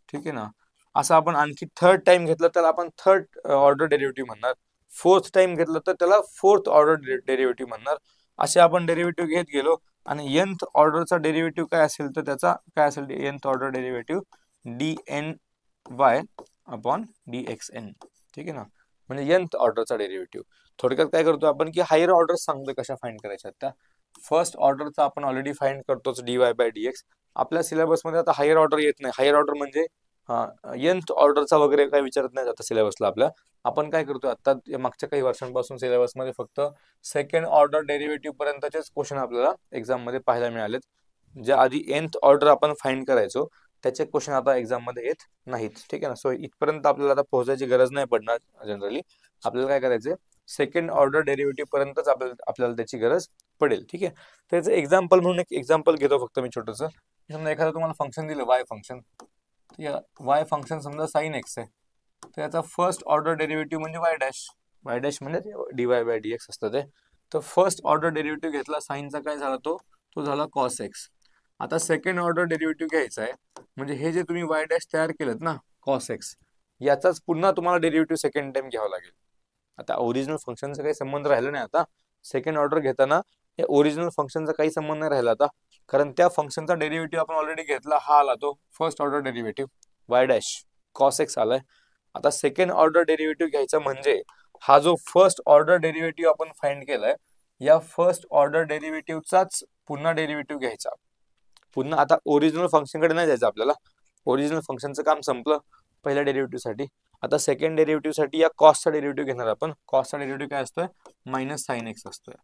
ठीक आहे ना. असं आपण आणखी थर्ड टाइम घेतलं तर आपण थर्ड ऑर्डर डेरिव्हेटिव्ह म्हणणार, फोर्थ टाइम घेतलं तर त्याला फोर्थ ऑर्डर डेरिव्हेटिव्ह म्हणणार. असे आपण डेरिव्हेटिव्ह घेत गेलो आणि nth ऑर्डरचा डेरिव्हेटिव्ह काय असेल तर त्याचा काय असेल, nth order derivative dny upon dxn, ठीक आहे ना, म्हणजे nth ऑर्डरचा डेरिव्हेटिव्ह. थोडक्यात काय करतो आपण की हायर ऑर्डर सांगतो कशा फाइंड करायच्या त्या. फर्स्ट ऑर्डरचा आपण ऑलरेडी फाइंड करतोच dy बाय dx. आपल्या सिलेबसमध्ये आता हायर ऑर्डर येत नाही. हायर ऑर्डर म्हणजे nth ऑर्डरचा वगैरे काही विचारत नाही जातं सिलेबसला आपल्या. आपण काय करतो आता मागच्या काही वर्षांपासून सिलेबसमध्ये फक्त सेकंड ऑर्डर डेरिव्हेटिव्ह पर्यंतचेच क्वेश्चन आपल्याला एक्झाम मध्ये पाहायला मिळालेत. जे आधी nth ऑर्डर आपण फाइंड करायचो त्याचे क्वेश्चन आता एक्झाम मध्ये येत नाहीत, ठीक आहे ना. सो इथपर्यंत आपल्याला आता पोहोचायची गरज नाही पडणार. जनरली आपल्याला काय करायचं, सेकंड ऑर्डर डेरिव्हेटिव्ह पर्यंतच आपल्याला त्याची गरज पडेल, ठीक आहे. त्याचं एक्झाम्पल म्हणून एक एक्झाम्पल घेतो फक्त मी छोटंसं. समजा एखादं तुम्हाला फंक्शन दिलं वाय फंक्शन, वाय फंक्शन समजा साइन एक्स आहे, तर याचा फर्स्ट ऑर्डर डेरिव्हेटिव्ह म्हणजे वाय डॅश म्हणजे dy बाय dx असतं ते. तर फर्स्ट ऑर्डर डेरिव्हेटिव्ह घेतला साइनचा, काय झाला तो झाला कॉस एक्स. आता सेकंड ऑर्डर डेरिव्हेटिव्ह घ्यायचा आहे, म्हणजे हे जे तुम्ही वाय डॅश तयार केलं ना कॉस एक्स, याचाच पुन्हा तुम्हाला डेरिव्हेटिव्ह सेकंड टाइम घ्यावा लागेल. आता ओरिजिनल फंक्शनचा काही संबंध राहिला नाही. आता सेकंड ऑर्डर घेताना या ओरिजिनल फंक्शनचा काही संबंध नाही राहिला आता, कारण त्या फंक्शनचा डेरिव्हेटिव्ह आपण ऑलरेडी घेतला, हा आला तो first order derivative Y dash cos x आलाय. आता सेकंड ऑर्डर डेरिव्हेटिव्ह घ्यायचा म्हणजे हा जो फर्स्ट ऑर्डर डेरिव्हेटिव्ह आपण फाइंड केलाय, या फर्स्ट ऑर्डर डेरिव्हेटिव्हचाच पुन्हा डेरिव्हेटिव्ह घ्यायचा. पुन्हा आता ओरिजिनल फंक्शनकडे नाही जायचं आपल्याला, ओरिजिनल फंक्शनचं काम संपलं पहिल्या डेरिव्हेटिव्ह साठी. आता सेकंड डेरिव्हेटिव्ह साठी या कॉसचा डेरिव्हेटिव्ह घेणार आपण. कॉसचा डेरिव्हेटिव्ह काय असतोय, मायनस साइन एक्स असतोय.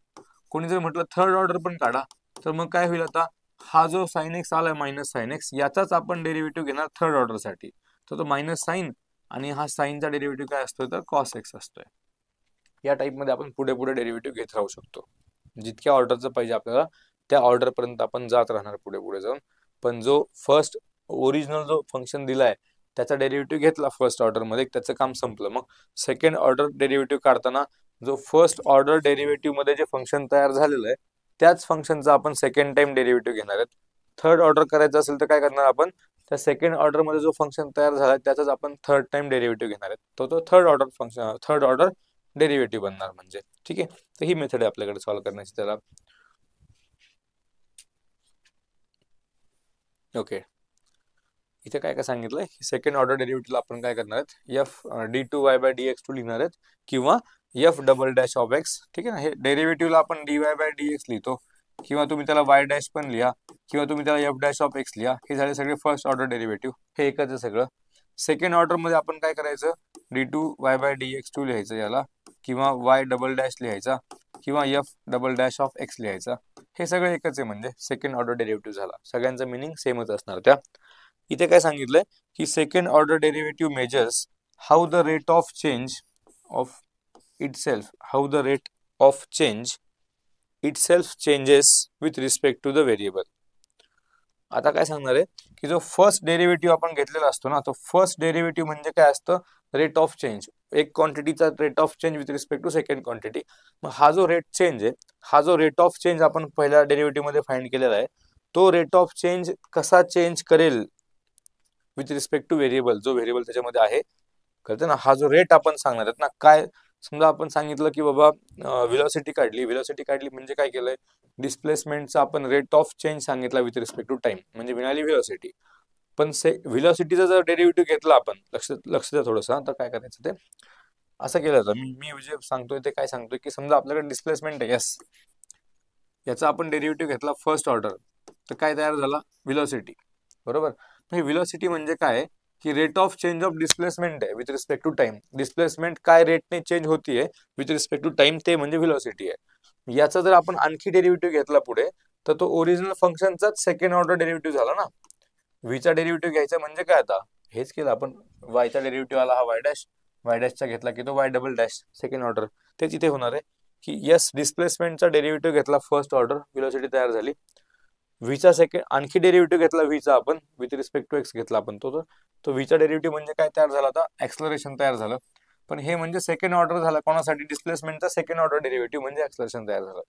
कोणी जर म्हटलं थर्ड ऑर्डर पण काढा, तर मग काय होईल, आता हा जो साइन एक्स आलाय मायनस साइन एक्स, याचाच आपण डेरिव्हेटिव्ह घेणार थर्ड ऑर्डर साठी. तर तो मायनस साइन आणि हा साइनचा डेरिव्हेटिव्ह काय असतोय तर कॉस एक्स असतोय. या टाइप मध्ये आपण पुढे पुढे डेरिव्हेटिव्ह घेत राहू शकतो. जितक्या ऑर्डरचं पाहिजे आपल्याला त्या ऑर्डर पर्यंत आपण जात राहणार पुढे पुढे जाऊन. पण जो फर्स्ट ओरिजिनल जो फंक्शन दिलाय त्याचा डेरिव्हेटिव्ह घेतला फर्स्ट ऑर्डर मध्ये, त्याचं काम संपलं. मग सेकंड ऑर्डर डेरिव्हेटिव्ह काढताना जो फर्स्ट ऑर्डर डेरिव्हेटिव्ह मध्ये जे फंक्शन तयार झालेलं आहे त्याच फंक्शनचा आपण सेकंड टाइम डेरिव्हेटिव्ह घेणार आहेत. थर्ड ऑर्डर करायचं असेल तर काय करणार आपण, त्या सेकंड ऑर्डर मध्ये जो फंक्शन तयार झाला त्याचाच आपण थर्ड टाइम डेरिव्हेटिव्ह घेणार आहेत. तो third order function third order derivative बनणार म्हणजे, ठीक आहे. तर ही मेथड आहे आपल्याकडे सॉल्व्ह करण्याची त्याला. ओके, इथे काय काय सांगितलंय, सेकंड ऑर्डर डेरिव्हेटिव्हला आपण काय करणार आहेत, एफ d2y बाय dx2 लिहिणार आहेत किंवा F double dash of x, ठीक आहे ना. हे डेरिव्हेटिव्हला आपण dy बाय dx लिहितो, किंवा तुम्ही त्याला y डॅश पण लिहा, किंवा तुम्ही त्याला एफ डॅश ऑफ एक्स लिहा. हे झाले सगळे फर्स्ट ऑर्डर डेरिव्हेटिव्ह, हे एकच आहे सगळं. सेकंड ऑर्डर मध्ये आपण काय करायचं, d2y बाय dx2 लिहायचं याला, किंवा y डबल डॅश लिहायचा, किंवा F double dash of x लिहायचा. हे सगळं एकच आहे, म्हणजे सेकंड ऑर्डर डेरिव्हेटिव्ह झाला. सगळ्यांचा मिनिंग सेमच असणार त्या. इथे काय सांगितलंय की second order derivative measures how the rate of change of itself, how the rate of change itself changes with respect to the variable. आता काय सांगणार आहे की जो फर्स्ट डेरिव्हेटिव्ह आपण घेतलेला असतो ना, तो फर्स्ट डेरिव्हेटिव्ह म्हणजे काय असतं, रेट ऑफ चेंज. एक क्वांटिटीचा rate of change with respect to second quantity. मग हा जो रेट चेंज आहे, हा जो रेट ऑफ चेंज आपण पहिल्या डेरिव्हेटिव्ह मध्ये फाइंड केलेला आहे, तो रेट ऑफ चेंज कसा चेंज करेल विथ रिस्पेक्ट टू व्हेरिएबल, जो व्हेरिएबल त्याच्यामध्ये आहे, कळते ना. हा जो रेट आपण सांगणार आहेत ना, काय समजा आपण सांगितलं की बाबा व्हेलॉसिटी काढली, व्हेलॉसिटी काढली म्हणजे काय केलंय, डिस्प्लेसमेंटचा आपण रेट ऑफ चेंज सांगितला विथ रिस्पेक्ट टू टाइम, म्हणजे मिळाली व्हेलॉसिटी. पण व्हेलॉसिटीचा जर डेरिव्हेटिव्ह घेतला आपण, लक्ष द्या थोडंसं, तर काय करायचं ते असं केलं तर मी जे सांगतोय ते काय सांगतोय की समजा आपल्याकडे डिस्प्लेसमेंट आहे एस, याचा आपण डेरिव्हेटिव्ह घेतला फर्स्ट ऑर्डर, तर काय तयार झाला, व्हेलॉसिटी, बरोबर. व्हेलॉसिटी म्हणजे काय की rate of change of displacement आहे with respect to time. Displacement काय रेटने चेंज होतीये विथ रिस्पेक्ट टू टाइम, ते म्हणजे व्हेलॉसिटी आहे. याचा जर आपण आणखी डेरिव्हेटिव्ह घेतला पुढे, तर तो ओरिजिनल फंक्शनचाच सेकंड ऑर्डर डेरिव्हेटिव्ह झाला ना. व्हीचा डेरिव्हेटिव्ह घ्यायचा म्हणजे काय, आता हेच केलं आपण, वायचा डेरिव्हेटिव्ह आला हा वाय डॅशचा घेतला की तो Y double dash second order. तेच इथे होणार आहे की यस, डिस्प्लेसमेंटचा डेरिव्हेटिव्ह घेतला फर्स्ट ऑर्डर, व्हेलॉसिटी तयार झाली. व्हीचा सेकंड आणखी डेरिव्हेटिव्ह घेतला व्हीचा आपण विथ रिस्पेक्ट टू एक्स घेतला आपण, तो व्हीचा डेरिव्हेटिव्ह म्हणजे काय तयार झाला, आता ऍक्सलरेशन तयार झालं. पण हे म्हणजे सेकंड ऑर्डर झाला कोणासाठी, डिस्प्लेसमेंटचा सेकंड ऑर्डर डेरिव्हेटिव्ह म्हणजे ऍक्सलरेशन तयार झालं.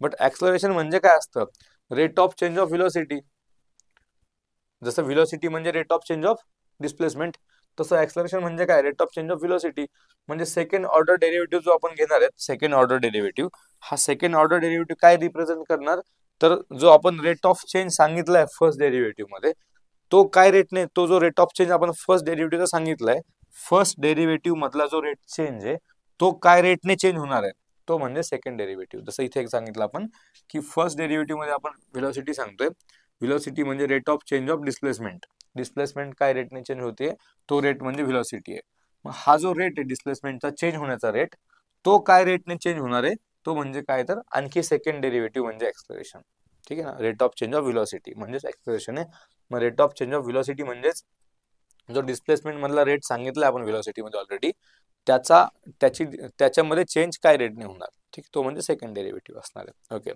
बट ऍक्सलरेशन म्हणजे काय असतं, rate of change of velocity. जसं व्हेलॉसिटी म्हणजे rate of change of displacement, तसं ऍक्सलरेशन म्हणजे काय, rate of change of velocity. म्हणजे सेकंड ऑर्डर डेरिव्हेटिव्ह जो आपण घेणार आहे, सेकंड ऑर्डर डेरिव्हेटिव्ह, हा सेकंड ऑर्डर डेरिव्हेटिव्ह काय रिप्रेझेंट करणार, तर जो आपण रेट ऑफ चेंज सांगितलाय फर्स्ट डेरिव्हेटिव्ह मध्ये, तो काय रेटने, तो जो रेट ऑफ चेंज आपण फर्स्ट डेरिव्हेटिव्ह सांगितलाय, फर्स्ट डेरिव्हेटिव्ह मधला जो रेट चेंज आहे तो काय रेटने चेंज होणार आहे, तो म्हणजे सेकंड डेरिव्हेटिव्ह. जसं इथे एक सांगितलं आपण की फर्स्ट डेरिव्हेटिव्ह मध्ये आपण व्हेलॉसिटी सांगतोय, व्हेलॉसिटी म्हणजे rate of change of displacement, displacement काय रेटने चेंज होते, तो रेट म्हणजे व्हेलॉसिटी आहे. मग हा जो रेट आहे डिस्प्लेसमेंटचा चेंज होण्याचा रेट, तो काय रेटने चेंज होणार आहे, तो म्हणजे काय, तर आणखी सेकंड डेरिव्हेटिव्ह म्हणजे ऍक्सलरेशन. ठीक आहे ना, rate of change of velocity म्हणजेच ऍक्सलरेशन आहे. मग rate of change of velocity म्हणजेच जो डिस्प्लेसमेंट मधला रेट सांगितला आपण व्हेलॉसिटी मध्ये ऑलरेडी, त्याच्यामध्ये चेंज काय रेटने होणार, ठीक, तो म्हणजे सेकंड डेरिव्हेटिव्ह असणार आहे. ओके,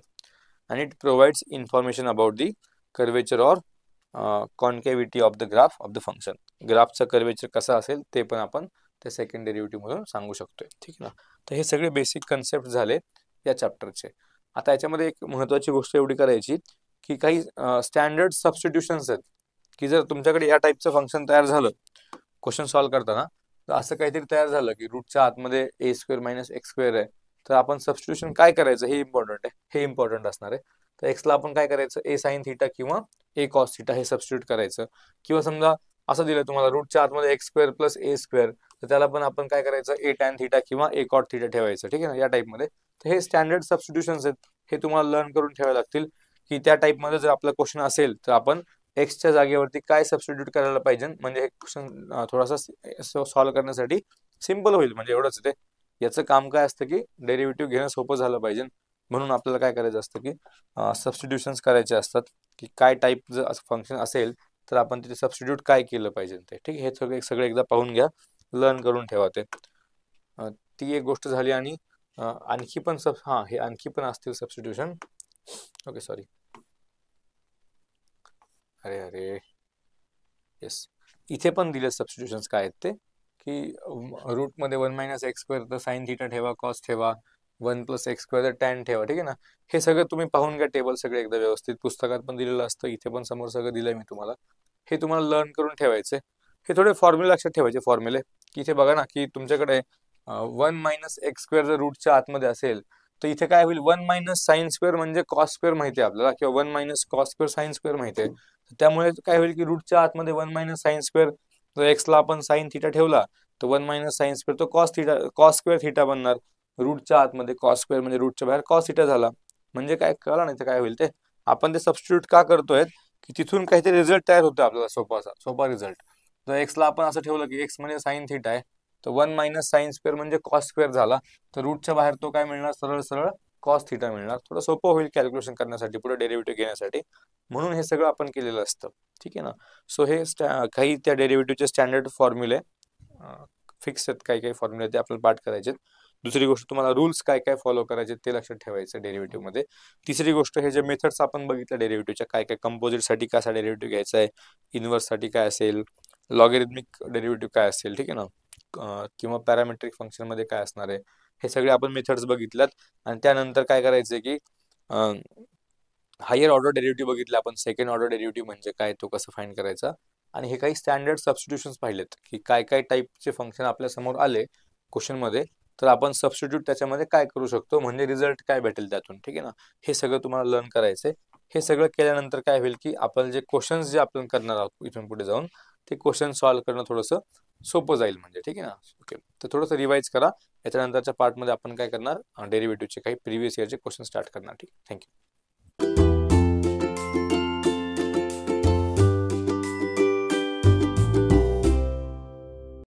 आणि it provides information about the curvature or concavity of the graph of the function. ग्राफचा कर्वेचर कसा असेल ते पण आपण त्या सेकंड डेरिव्हेटिव्ह मधून सांगू शकतोय. ठीक आहे ना, तर हे सगळे बेसिक कन्सेप्ट झाले या चॅप्टरचे. आता याच्यामध्ये एक महत्वाची गोष्ट एवढी करायची की काही स्टँडर्ड सबस्टिट्यूशन्स आहेत, की जर तुमच्याकडे या टाईपचं फंक्शन तयार झालं क्वेश्चन सॉल्व्ह करताना, तर असं काहीतरी तयार झालं की रूटच्या आतमध्ये ए स्क्वेअर मायनस एक्स स्क्वेअर आहे, तर आपण सबस्टिट्यूशन काय करायचं हे इम्पॉर्टंट आहे, हे इम्पॉर्टंट असणार आहे. तर एक्सला आपण काय करायचं, ए साइन थिटा किंवा ए कॉस थिटा हे सबस्टिट्यूट करायचं. किंवा समजा असं दिलं तुम्हाला रूटच्या आतमध्ये एक्स स्क्वेअर प्लस ए स्क्वेअर, तर त्याला पण आपण काय करायचं, ए टॅन थिटा किंवा ए कॉट थिटा ठेवायचं. ठीक आहे ना, या टाईपमध्ये. तर हे स्टँडर्ड सबस्टिट्यूशन्स आहेत, हे तुम्हाला लर्न करून ठेवावे लागतील, की त्या टाईपमध्ये जर आपला क्वेश्चन असेल तर आपण एक्सच्या जागेवरती काय सबस्टिट्यूट करायला पाहिजे, म्हणजे हे क्वेश्चन थोडासा सॉल्व्ह करण्यासाठी सिम्पल होईल. म्हणजे एवढंच ते, याचं काम काय असतं की डेरिव्हेटिव्ह घेणं सोपं झालं पाहिजे, म्हणून आपल्याला काय करायचं असतं की सबस्टिट्यूशन्स करायचे असतात, की काय टाईप जर फंक्शन असेल तर आपण तिथे सबस्टिट्यूट काय केलं पाहिजे ते. ठीक आहे, हे सगळं एकदा पाहून घ्या, लर्न करून ठेवा ते. ती एक गोष्ट झाली. आणि आणखी पण हे आणखी पण असतील सबस्टिट्यूशन. ओके, सॉरी, अरे येस, इथे पण दिले सबस्टिट्यूशन्स काय आहेत ते, की रूटमध्ये 1 मायनस एक्स स्क्वेअर तर साइन थिटा ठेवा, कॉस ठेवा, 1 प्लस एक्स स्क्वेअर तर टॅन ठेवा. ठीक आहे ना, हे सगळं तुम्ही पाहून घ्या, टेबल सगळे एकदा व्यवस्थित, पुस्तकात पण दिलेलं असतं, इथे पण समोर सगळं दिलंय मी तुम्हाला. हे तुम्हाला लर्न करून ठेवायचे. हे थोडे फॉर्म्युला लक्षात ठेवायचे, फॉर्म्युले, की इथे बघा ना, की तुमच्याकडे 1 मायनस एक्स स्क्वेअर जर रूटच्या आतमध्ये असेल तर इथे काय होईल, 1 मायनस साइन स्क्वेअर म्हणजे कॉस स्क्वेअर माहिती आहे आपल्याला, किंवा 1 minus cos square sine square माहिती आहे. त्यामुळे काय होईल की रूटच्या आतमध्ये 1 मायनस साइन स्क्वेअर, जर एक्सला आपण साइन थिटा ठेवला तर 1 मायनस साइन स्क्वेअर तो कॉस स्क्वेअर थिटा बनणार. रूटच्या आतमध्ये कॉस स्क्वेअर म्हणजे रूटच्या बाहेर कॉस थिटा झाला. म्हणजे काय कळलं नाही, तर काय होईल ते, आपण ते सबस्टिट्यूट का करतोय, की तिथून काहीतरी रिझल्ट तयार होतो आपल्याला, सोपा रिझल्ट. जर एक्सला आपण असं ठेवलं की एक्स म्हणजे साइन थिटा आहे, तर 1 मायनस साइन स्क्वेअर म्हणजे कॉस स्क्वेअर झाला, तर रूटच्या बाहेर तो काय मिळणार, सरळ सरळ कॉस थिटा मिळणार. थोडं सोपं होईल कॅल्क्युलेशन करण्यासाठी, पुढे डेरिव्हेटिव्ह घेण्यासाठी, म्हणून हे सगळं आपण केलेलं असतं. ठीक आहे ना, सो हे काही त्या डेरिव्हेटिव्हचे स्टँडर्ड फॉर्म्युले फिक्स आहेत, काही काही फॉर्म्युले ते आपल्याला पाठ करायचे. दुसरी गोष्ट, तुम्हाला रूल्स काय काय फॉलो करायचे ते लक्षात ठेवायचं डेरिव्हेटिव्ह मध्ये. तिसरी गोष्ट, हे जे मेथड्स आपण बघितल्या डेरिव्हेटिव्हच्या, काय काय कंपोजिटसाठी कसा डेरिव्हेटिव्ह घ्यायचा आहे, इन्व्हर्ससाठी काय असेल, लॉगॅरिथमिक डेरिव्हेटिव्ह काय असेल, ठीक आहे ना, किंवा पॅरामेट्रिक फंक्शन मध्ये काय असणार आहे, हे सगळे आपण मेथड्स बघितल्यात. आणि त्यानंतर काय करायचं की हायर ऑर्डर डेरिव्हेटिव्ह बघितले आपण, सेकंड ऑर्डर डेरिव्हेटिव्ह म्हणजे काय, तो कसं फाइंड करायचा. आणि हे काही स्टँडर्ड सबस्टिट्यूशन्स पाहिलेत, की काय काय टाईपचे फंक्शन आपल्या समोर आले क्वेश्चन मध्ये, तर आपण सबस्टिट्यूट त्याच्यामध्ये काय करू शकतो, म्हणजे रिझल्ट काय भेटेल त्यातून. ठीक आहे ना, हे सगळं तुम्हाला लर्न करायचंय. हे सगळं केल्यानंतर काय होईल की आपण जे क्वेश्चन्स जे आपण करणार आहोत इथून पुढे जाऊन, ते क्वेश्चन सॉल्व्ह करणं थोडंसं सोपं जाईल. म्हणजे ठीक आहे ना. ओके, तर थोडंसं रिवाइज करा. याच्यानंतरच्या पार्टमध्ये आपण काय करणार, डेरिव्हेटिव्हचे काही प्रिव्हियस इयरचे क्वेश्चन स्टार्ट करणार. ठीक, थँक्यू.